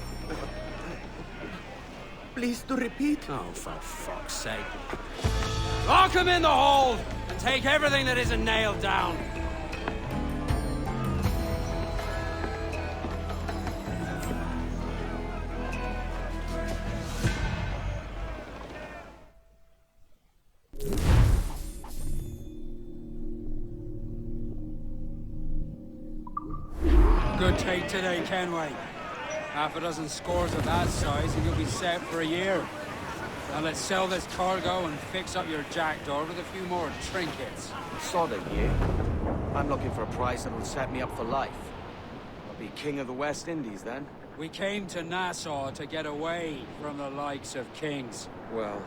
Please to repeat. Oh, for fuck's sake. Lock him in the hold, and take everything that isn't nailed down. good take today, Kenway. Half a dozen scores of that size and you'll be set for a year. Now let's sell this cargo and fix up your jackdaw with a few more trinkets. Sod a year. I'm looking for a price that'll set me up for life. I'll be king of the West Indies then. We came to Nassau to get away from the likes of kings. Well,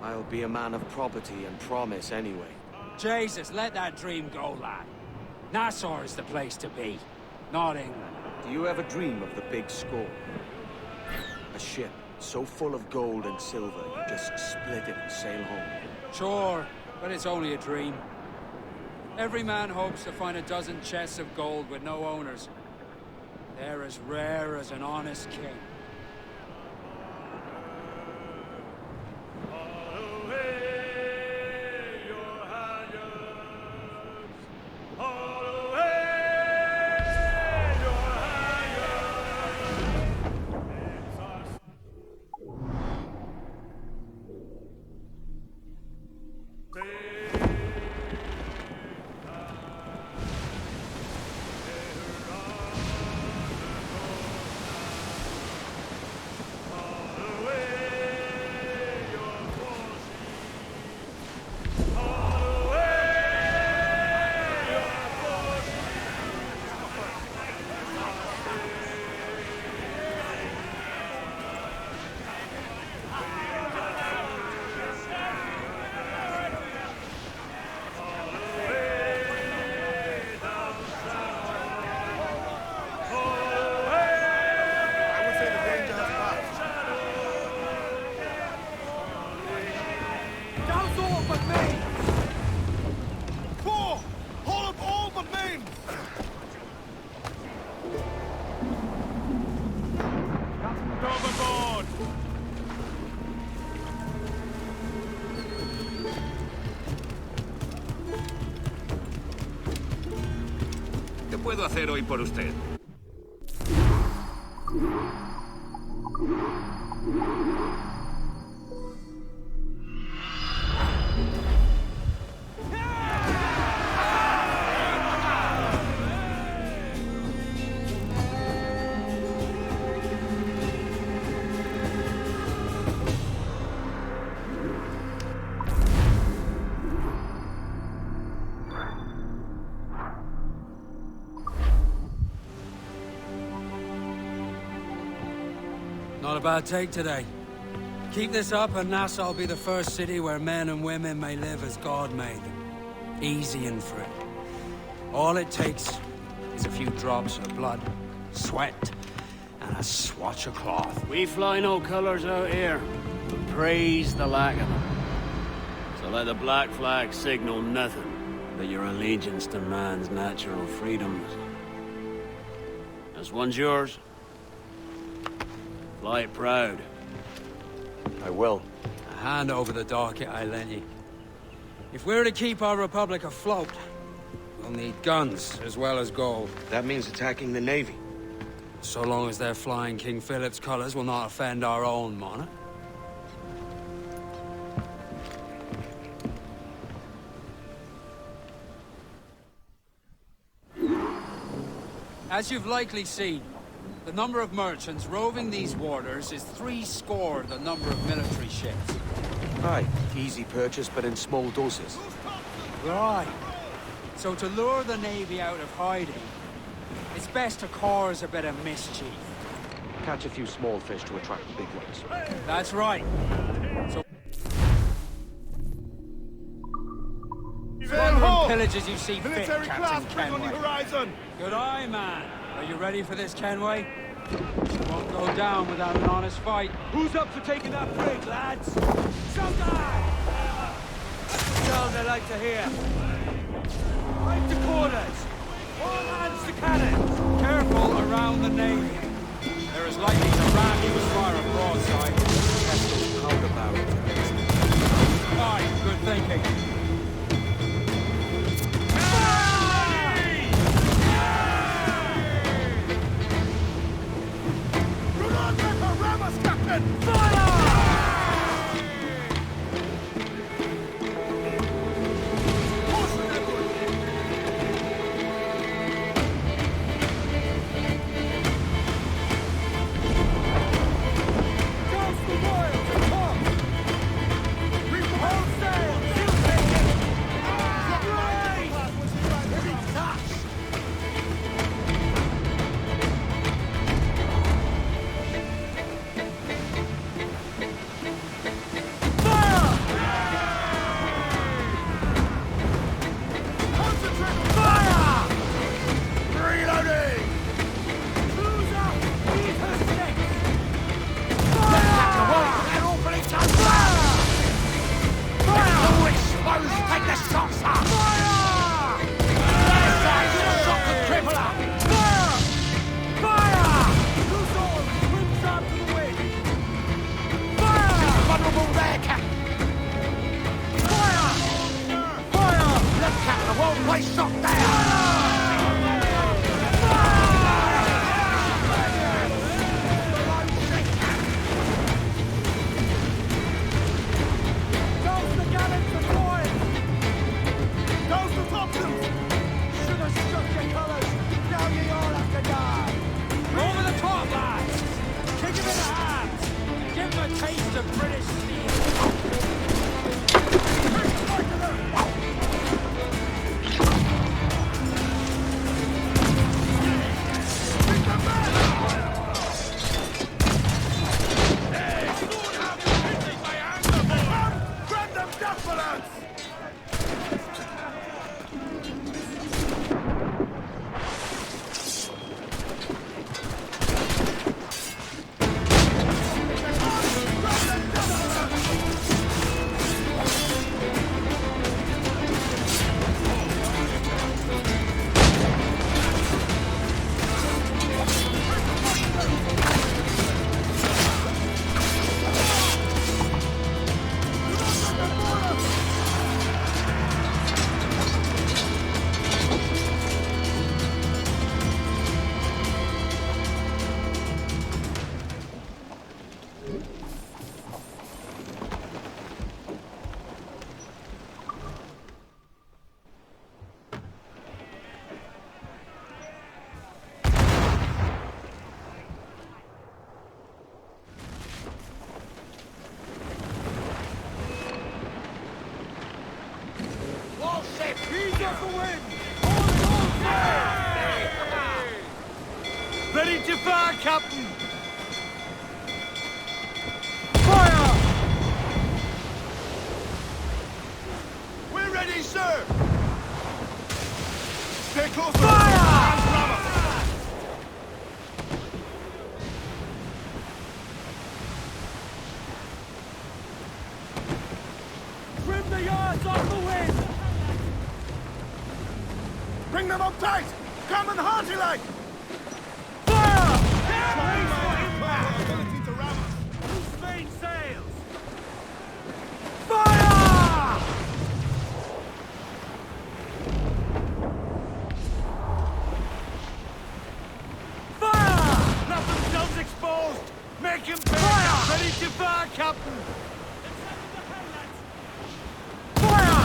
I'll be a man of property and promise anyway. Jesus, let that dream go, lad. Nassau is the place to be, not England. Do you ever dream of the big score? A ship so full of gold and silver, you just split it and sail home. Sure, but it's only a dream. Every man hopes to find a dozen chests of gold with no owners. They're as rare as an honest king. ¿Qué puedo hacer hoy por usted? Not a bad take today. Keep this up and Nassau will be the first city where men and women may live as God made them. Easy and free. All it takes is a few drops of blood, sweat, and a swatch of cloth. We fly no colors out here, but praise the lack of them. So let the black flag signal nothing but your allegiance to man's natural freedoms. This one's yours. Fly it proud. I will. A hand over the docket I lent you. If we're to keep our republic afloat, we'll need guns as well as gold. That means attacking the Navy. So long as they're flying King Philip's colors will not offend our own monarch. As you've likely seen, the number of merchants roving these waters is 70 the number of military ships. Aye, easy purchase, but in small doses. Right. So to lure the Navy out of hiding, it's best to cause a bit of mischief. Catch a few small fish to attract the big ones. That's right. So plunder and pillage as you see fit, Military Captain class bring on the Kenway. horizon! Good eye, man. Are you ready for this, Kenway? It won't go down without an honest fight. Who's up for taking that brig, lads? Showtime! That's the sound I like to hear. Right to quarters! All hands to cannons! Careful around the Navy. There is likely to ram you as far a broadside. Test those powder barrels. Aye, good thinking. Ready to fire, Captain! Fire! We're ready, sir! Stay close! Fire! Trim the yards off the wind! Bring them up tight! Come and hearty like! Who's main sails? Fire! Fire! Let themselves exposed! Make him pay! Fire! Ready to fire, Captain! Fire!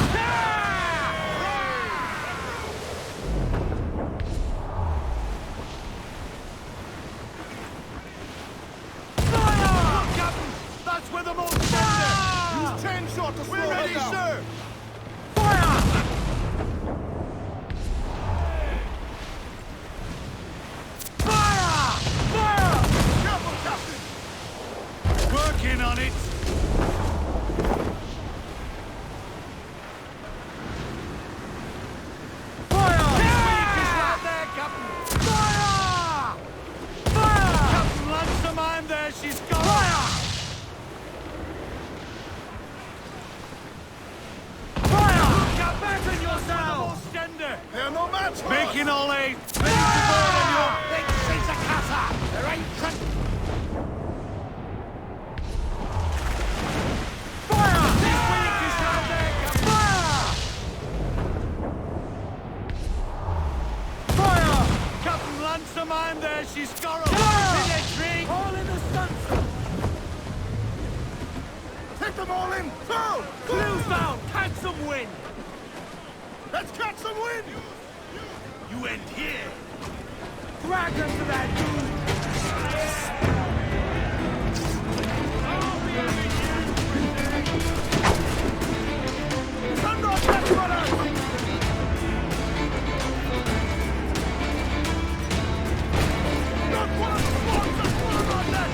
That's where the most Use 10 shot to slow her down. We're ready, sir! Fire! Fire! Fire! Careful, Captain! Working on it! Fire! This weak is right there, Captain! Fire! Fire! Captain Lancer, I'm there, she's gone! Fire! They're no match for Making us. all eight! Ready to board on your big Caesar Casa! There ain't Fire! This week is right there, Captain! Fire! Fire! Captain Lancer, I'm there, she's got a tree! All in the sunset! Take them all in! Throw! Clues down! Catch some wind! Let's catch some wind! You end here! Drag them to that dude! Send off that runner! Not one of the swans that's one on that!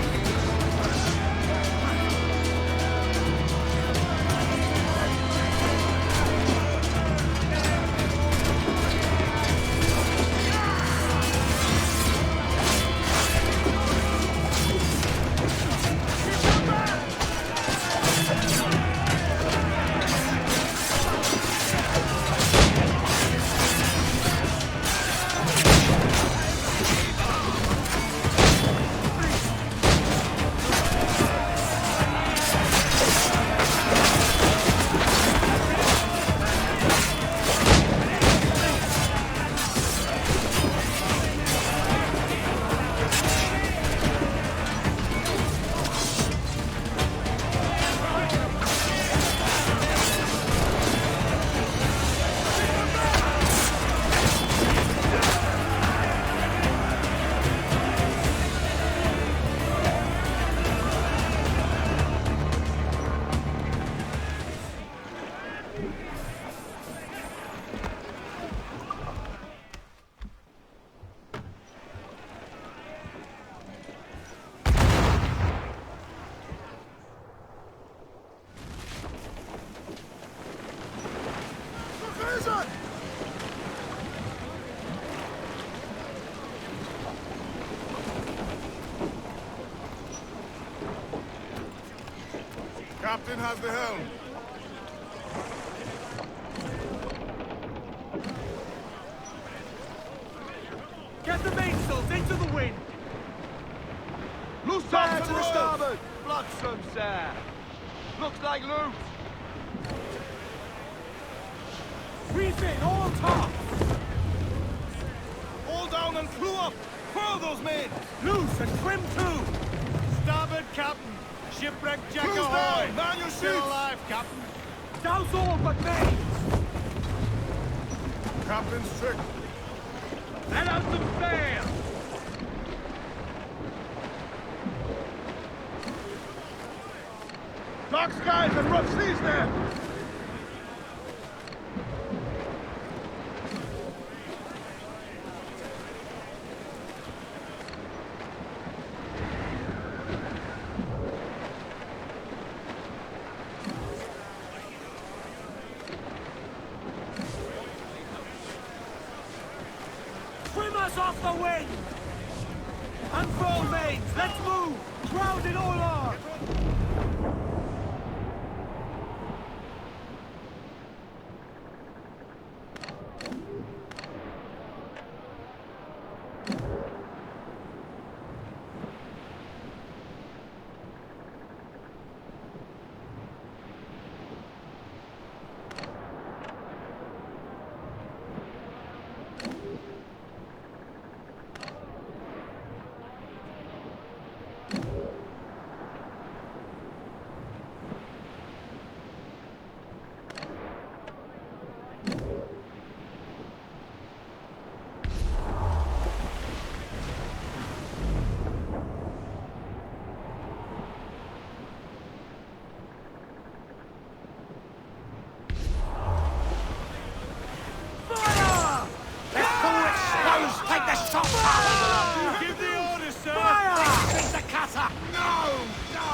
Prison! Captain has the helm. Get the mainsails into the wind! Loose Fire off to the starboard! Bloodstream, sir! Looks like loot! Reef in, all top! All down and crew up! Furl those men! Loose and trim too! Starboard, Captain! Shipwreck Jack Crews ahoy! down! Man your Still sheets! alive, Captain! Douse all but mains! Captain's trick. Let out some sail! Dark skies and rough seas there! Trim us off the wind! Unfurl mains, let's move! Ground in all arms! Give the order, sir! Fire! Take the cutter! No! No!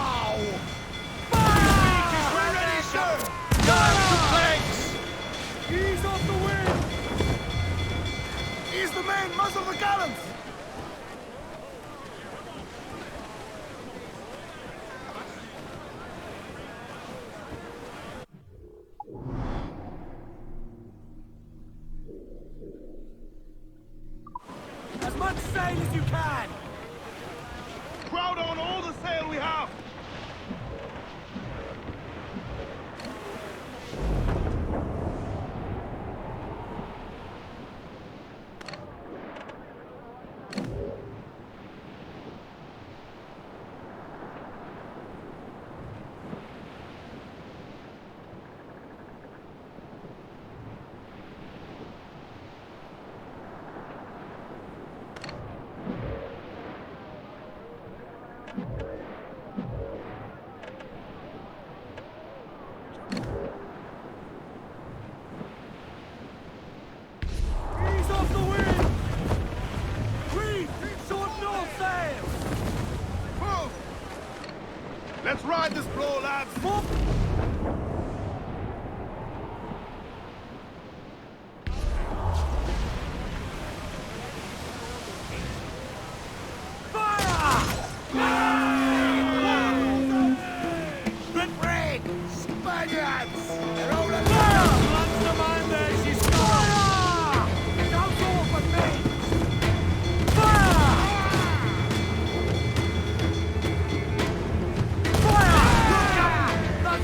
Fire! We're ready, sir! Guard the planks! Ease off the wind! Ease the main, muzzle the gallants! As much sail as you can! Crowd on all the sail we have! Ease off the wind! Reef! Short north sail! Move! Let's ride this blow, lads! Red Brig! Spaniards! They're all alive! Launch the mine there, she's fire! Down all but mains! Fire! Fire! Look out!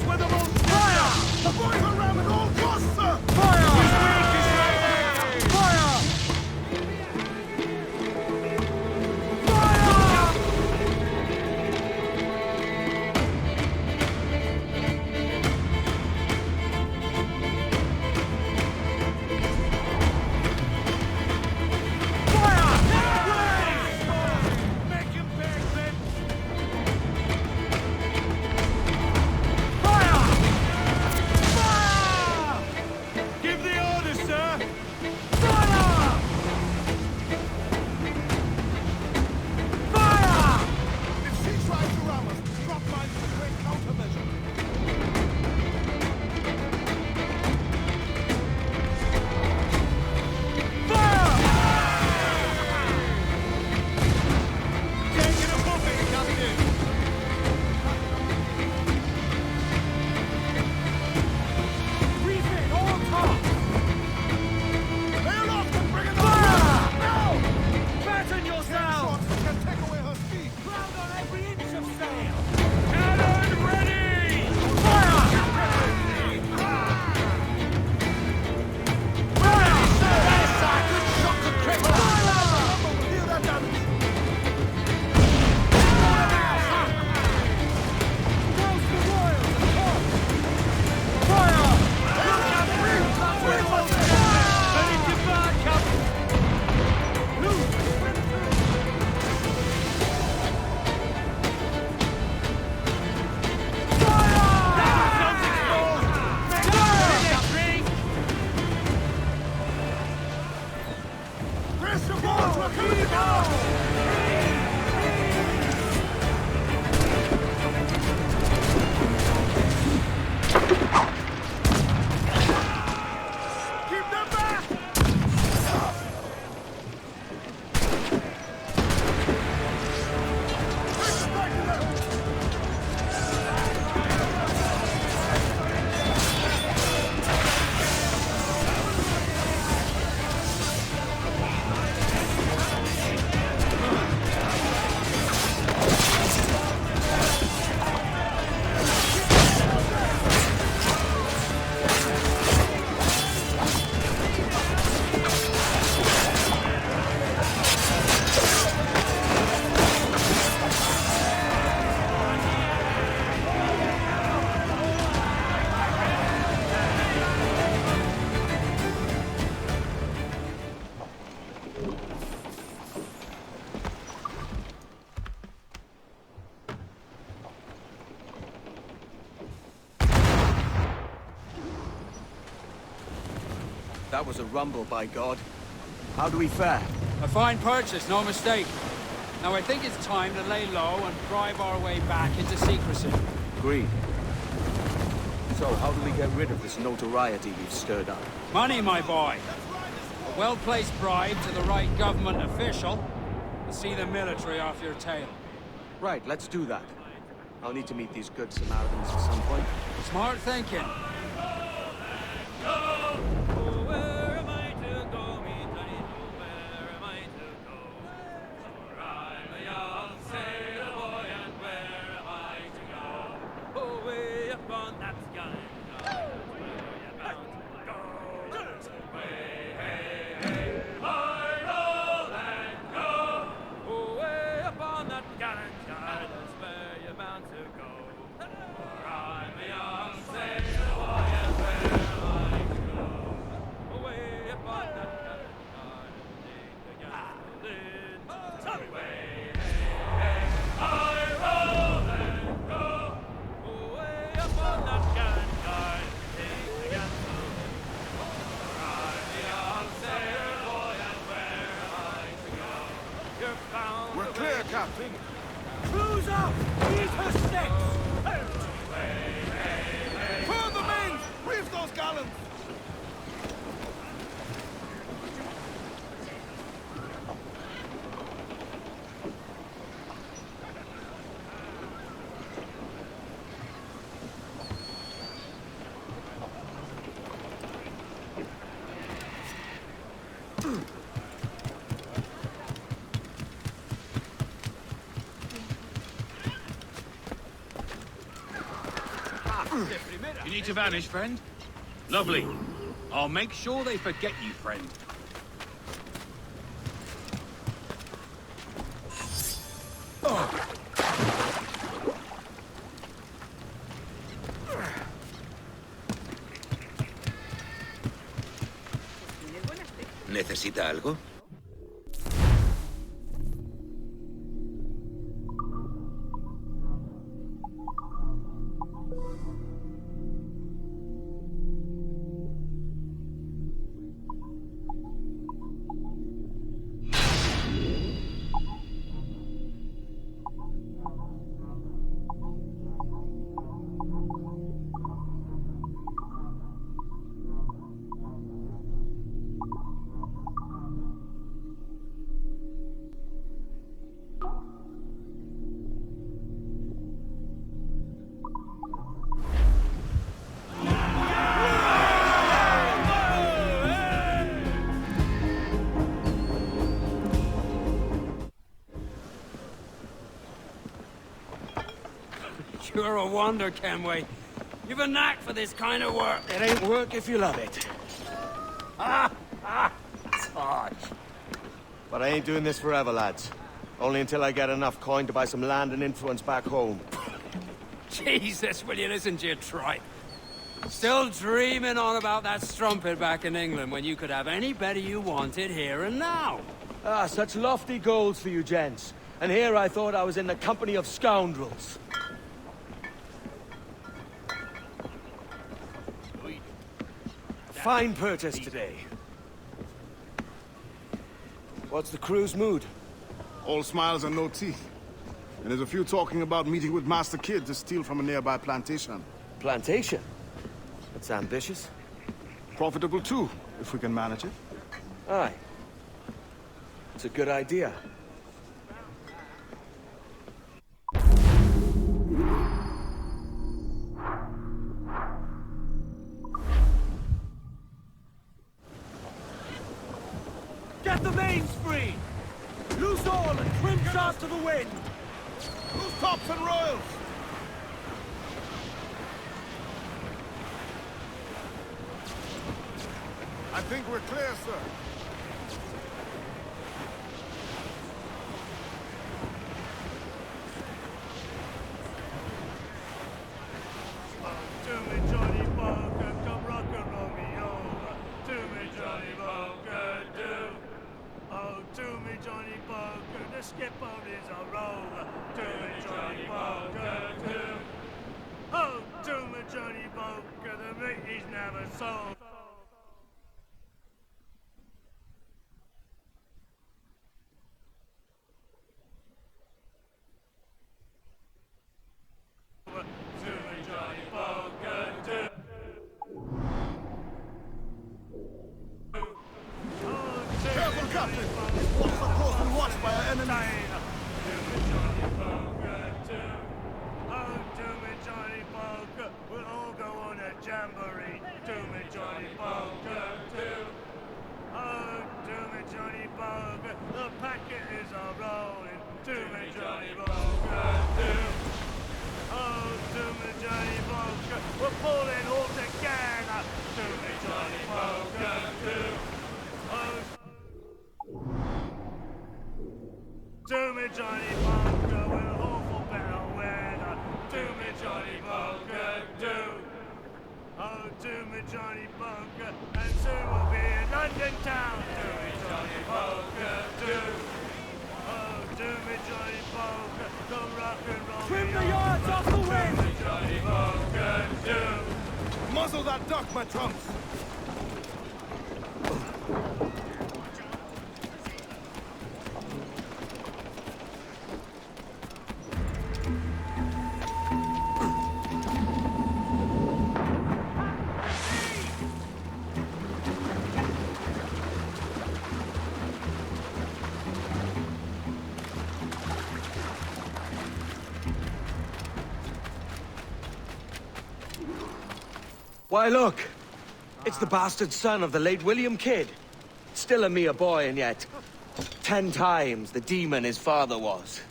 That was a rumble, by God. How do we fare? A fine purchase, no mistake. Now I think it's time to lay low and drive our way back into secrecy. Agreed. So, how do we get rid of this notoriety we've stirred up? Money, my boy. A well-placed bribe to the right government official to see the military off your tail. Right, let's do that. I'll need to meet these good Samaritans at some point. Smart thinking. We're clear, Captain. Crews up! Eat her sticks! Burn the mains! Reef those gallons! You need to vanish, friend? Lovely. I'll make sure they forget you, friend. ¿Necesita algo? You're a wonder, Kenway. You've a knack for this kind of work. It ain't work if you love it. It's hard. But I ain't doing this forever, lads. Only until I get enough coin to buy some land and influence back home. Jesus, will you listen to your tripe? Still dreaming on about that strumpet back in England when you could have any better you wanted here and now. Ah, such lofty goals for you gents. And here I thought I was in the company of scoundrels. Fine purchase today. What's the crew's mood? All smiles and no teeth. And there's a few talking about meeting with Master Kid to steal from a nearby plantation. Plantation? That's ambitious. Profitable too, if we can manage it. Aye. It's a good idea. Get the mains free! Loose all and trim shafts to the wind! Loose tops and royals! I think we're clear, sir. To me, Johnny Bunker, come rock and roll me over. To me, Johnny Bunker, do. Oh, to me, Johnny Bunker, the skipper is a rover. To me, Johnny Bunker, do. Oh, to me, Johnny Bunker, the meat is never sold. Captain! These walls are closed and watched by our enemies! Oh, do me, Johnny Poker. We'll all go on a jamboree. Do me, Johnny Poker, do. Oh, do me, Johnny Poker. The packet is a-rolling. Do me, Johnny Poker, do. Oh, do me, Johnny Poker. We're pulling all together. Do me, Johnny Poker, do. Oh, do me, Johnny Poker. We'll all for better weather. Do me, Johnny Poker, do. Oh, do me, Johnny Poker. And soon we'll be in London town. Do me, Johnny Poker, do. Oh, do me, Johnny Poker. Come rock and roll. Trim the yards off the wind! Do me, Johnny Poker, do. Muzzle that duck, my trunks! Why, look! It's the bastard son of the late William Kidd. Still a mere boy, and yet 10 times the demon his father was.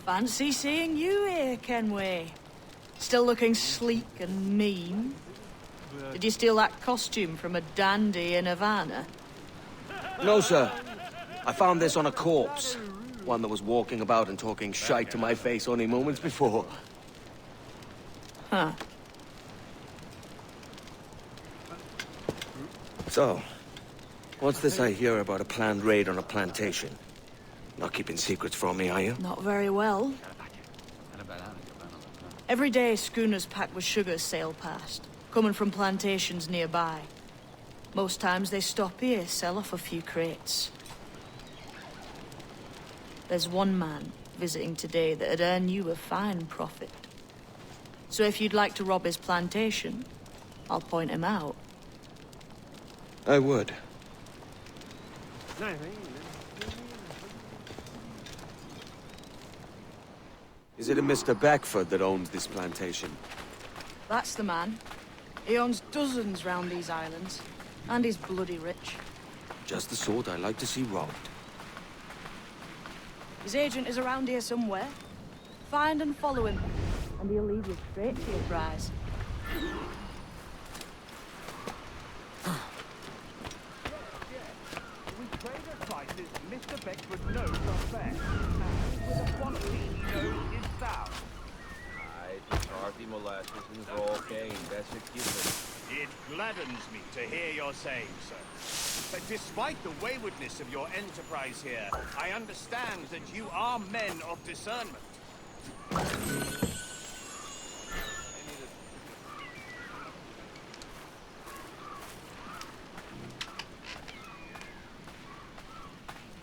Fancy seeing you here, Kenway. Still looking sleek and mean. Did you steal that costume from a dandy in Havana? No, sir. I found this on a corpse. One that was walking about and talking shite to my face only moments before. Huh. So, what's this I hear about a planned raid on a plantation? Not keeping secrets from me, are you? Not very well. Every day, schooners packed with sugar sail past, coming from plantations nearby. Most times they stop here, sell off a few crates. There's one man visiting today that'd earn you a fine profit. So if you'd like to rob his plantation, I'll point him out. I would. Is it a Mr. Beckford that owns this plantation? That's the man. He owns dozens round these islands, and he's bloody rich. Just the sort I like to see robbed. His agent is around here somewhere. Find and follow him, and he'll lead you straight to your prize. We trade at prices Mr. Beckford knows are fair. And with a quantity he knows is sound. Aye, tarty molasses and raw cane, that's a given. It gladdens me to hear you're saying so. But despite the waywardness of your enterprise here, I understand that you are men of discernment.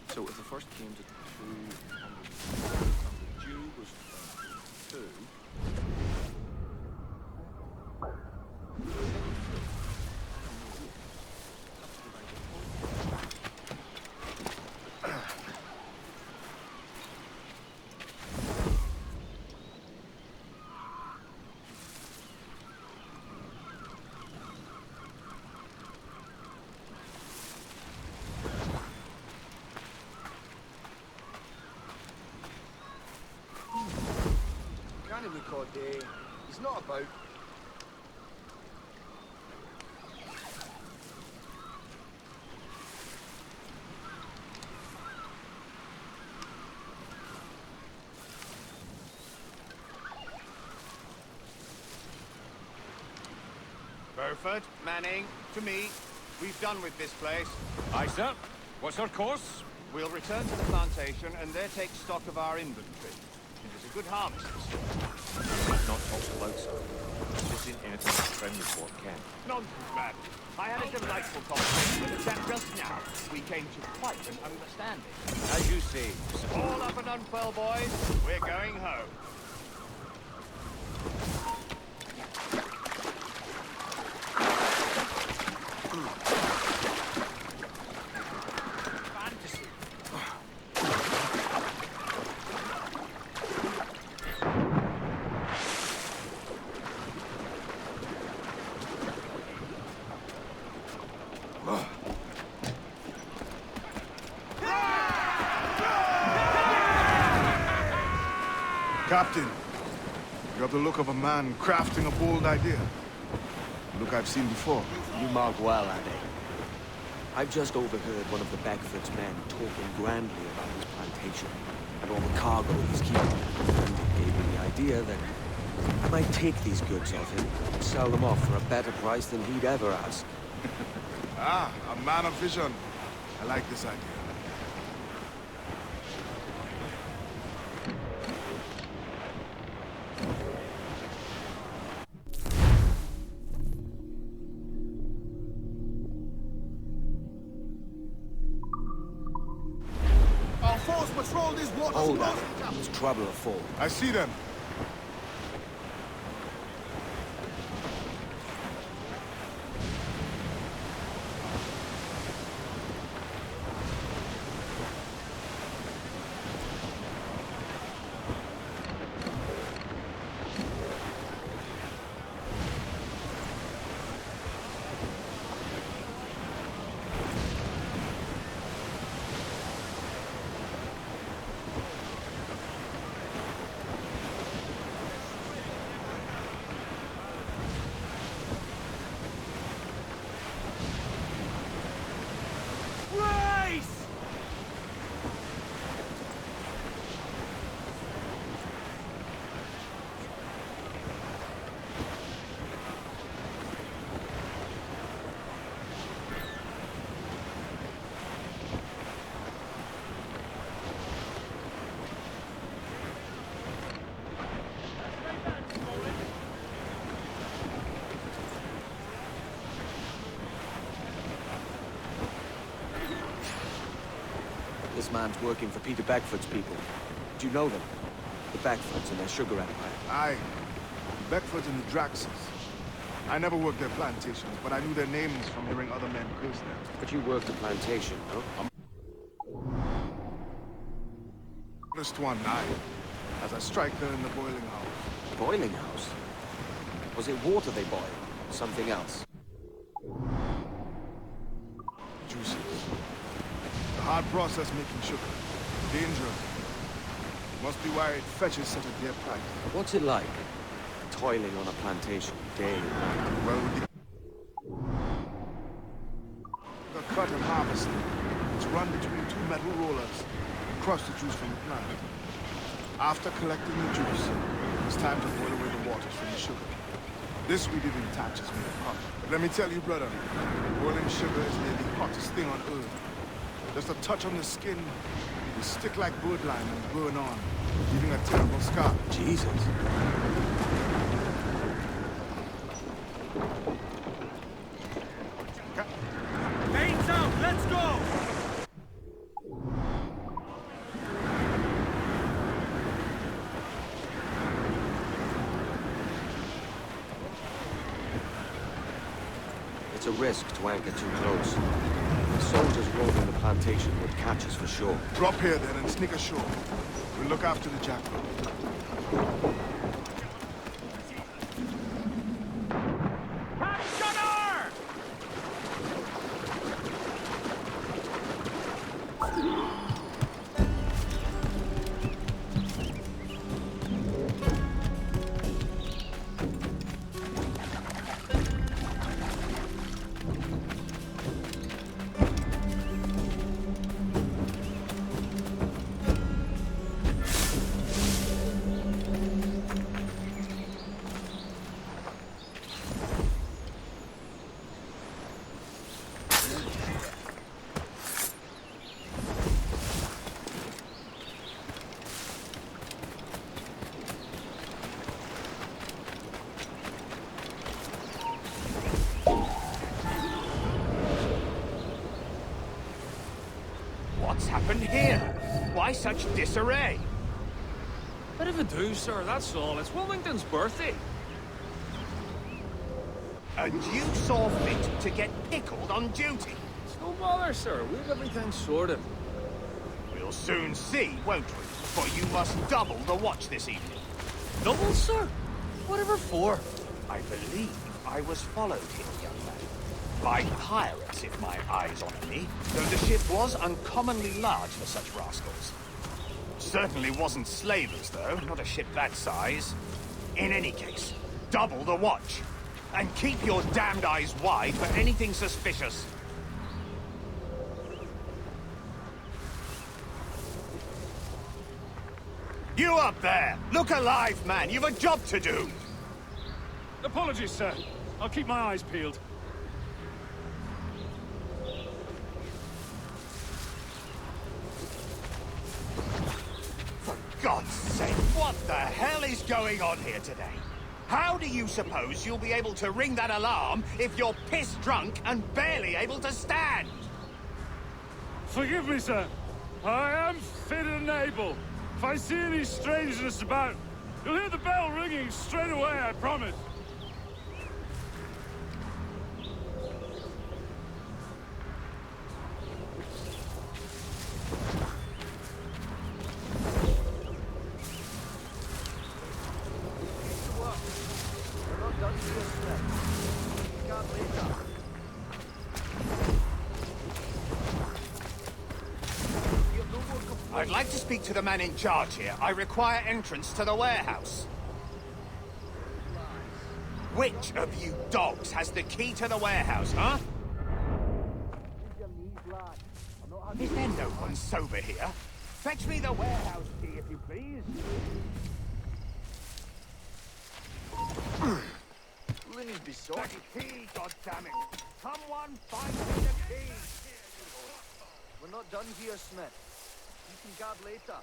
So if the first came to 200, the Jew was 2. Can't record day. He's not about. Burford, Manning, to me. We've done with this place. Aye, sir. What's our course? We'll return to the plantation and there take stock of our inventory. It was a good harvest this year. Not talk loud, sir. This ain't anything a friend report can. Nonsense, man. I had a delightful conversation with the chap just now. We came to quite an understanding. As you see, all up and unfurl, boys. We're going home. Captain, you have the look of a man crafting a bold idea. A look I've seen before. You mark well, Ade. I've just overheard one of the Beckford's men talking grandly about his plantation and all the cargo he's keeping. And it gave me the idea that I might take these goods off him and sell them off for a better price than he'd ever ask. Ah, a man of vision. I like this idea. Our force patrol these waters. Hold up. There's trouble afoot. I see them. This man's working for Peter Beckford's people. Do you know them? The Beckfords and their sugar empire. Aye. The Beckfords and the Draxes. I never worked their plantations, but I knew their names from hearing other men curse them. But you worked a plantation, no? First one night, as a striker in the boiling house. Boiling house? Was it water they boiled? Something else? Juices. The hard process making sugar. Dangerous. Must be why it fetches such a dear price. What's it like? Toiling on a plantation, day and night. Well, with the cut and harvest, it's run between two metal rollers and crush the juice from the plant. After collecting the juice, it's time to boil away the waters from the sugar. This we did in tatches made of cotton. But let me tell you, brother, boiling sugar is nearly the hottest thing on earth. Just a touch on the skin, will stick like birdlime and burn on, leaving a terrible scar. Jesus. Pain's out! Let's go! It's a risk to anchor too close. The soldiers roving the plantation would catch us for sure. Drop here then and sneak ashore. We'll look after the jackal. What's happened here? Why such disarray? Bit of a do, sir, that's all. It's Wilmington's birthday. And you saw fit to get pickled on duty? It's no bother, sir. We've everything sorted. We'll soon see, won't we? For you must double the watch this evening. Double, sir? Whatever for? I believe I was followed here, young man. By pirates, if my eyes honour me, though the ship was uncommonly large for such rascals. Certainly wasn't slavers, though. Not a ship that size. In any case, double the watch. And keep your damned eyes wide for anything suspicious. You up there! Look alive, man! You've a job to do! Apologies, sir. I'll keep my eyes peeled. For God's sake, what the hell is going on here today? How do you suppose you'll be able to ring that alarm if you're piss-drunk and barely able to stand? Forgive me, sir. I am fit and able. If I see any strangeness about, you'll hear the bell ringing straight away, I promise. I'd like to speak to the man in charge here. I require entrance to the warehouse. Which of you dogs has the key to the warehouse, huh? Is there no one sober here? Fetch me the warehouse key, if you please. Linny beside The key, goddammit! Someone find me the key! We're not done here, Smith. You can guard later.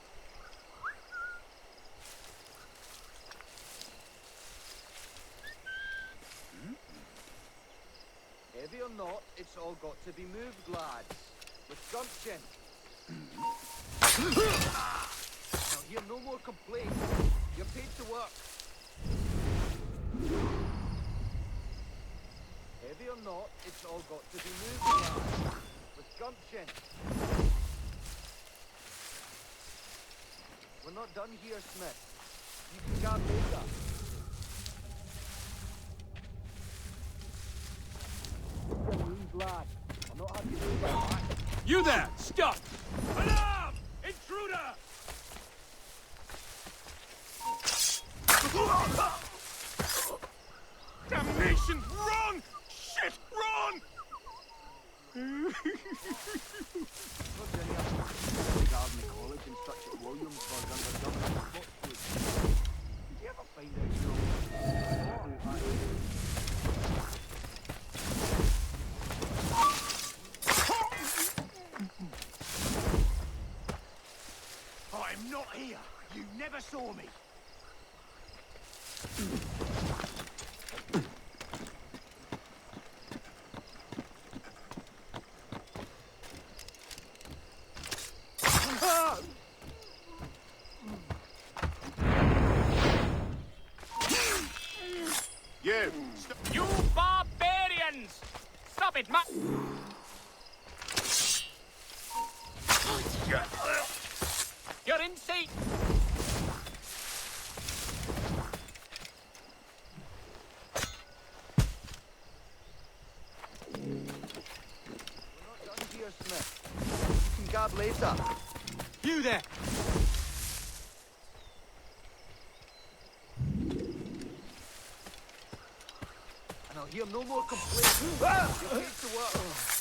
Heavy or not, it's all got to be moved, lads. With gumption. Now hear no more complaints. You're paid to work. Heavy or not, it's all got to be moved, lads. With gumption. We're not done here, Smith. You can guard later. Lad. I'm not happy with that. You there! Stop! Alarm! Intruder! Damnation! Run! Shit! Run! Garden College and such at Williamsburg under Governor Foxwood. Did you ever find out I'm not here. You never saw me. You barbarians! Stop it, You're in seat! We're not done here, Smith. You can guard later. You there! And I'll hear no more complaints. You're paid to work.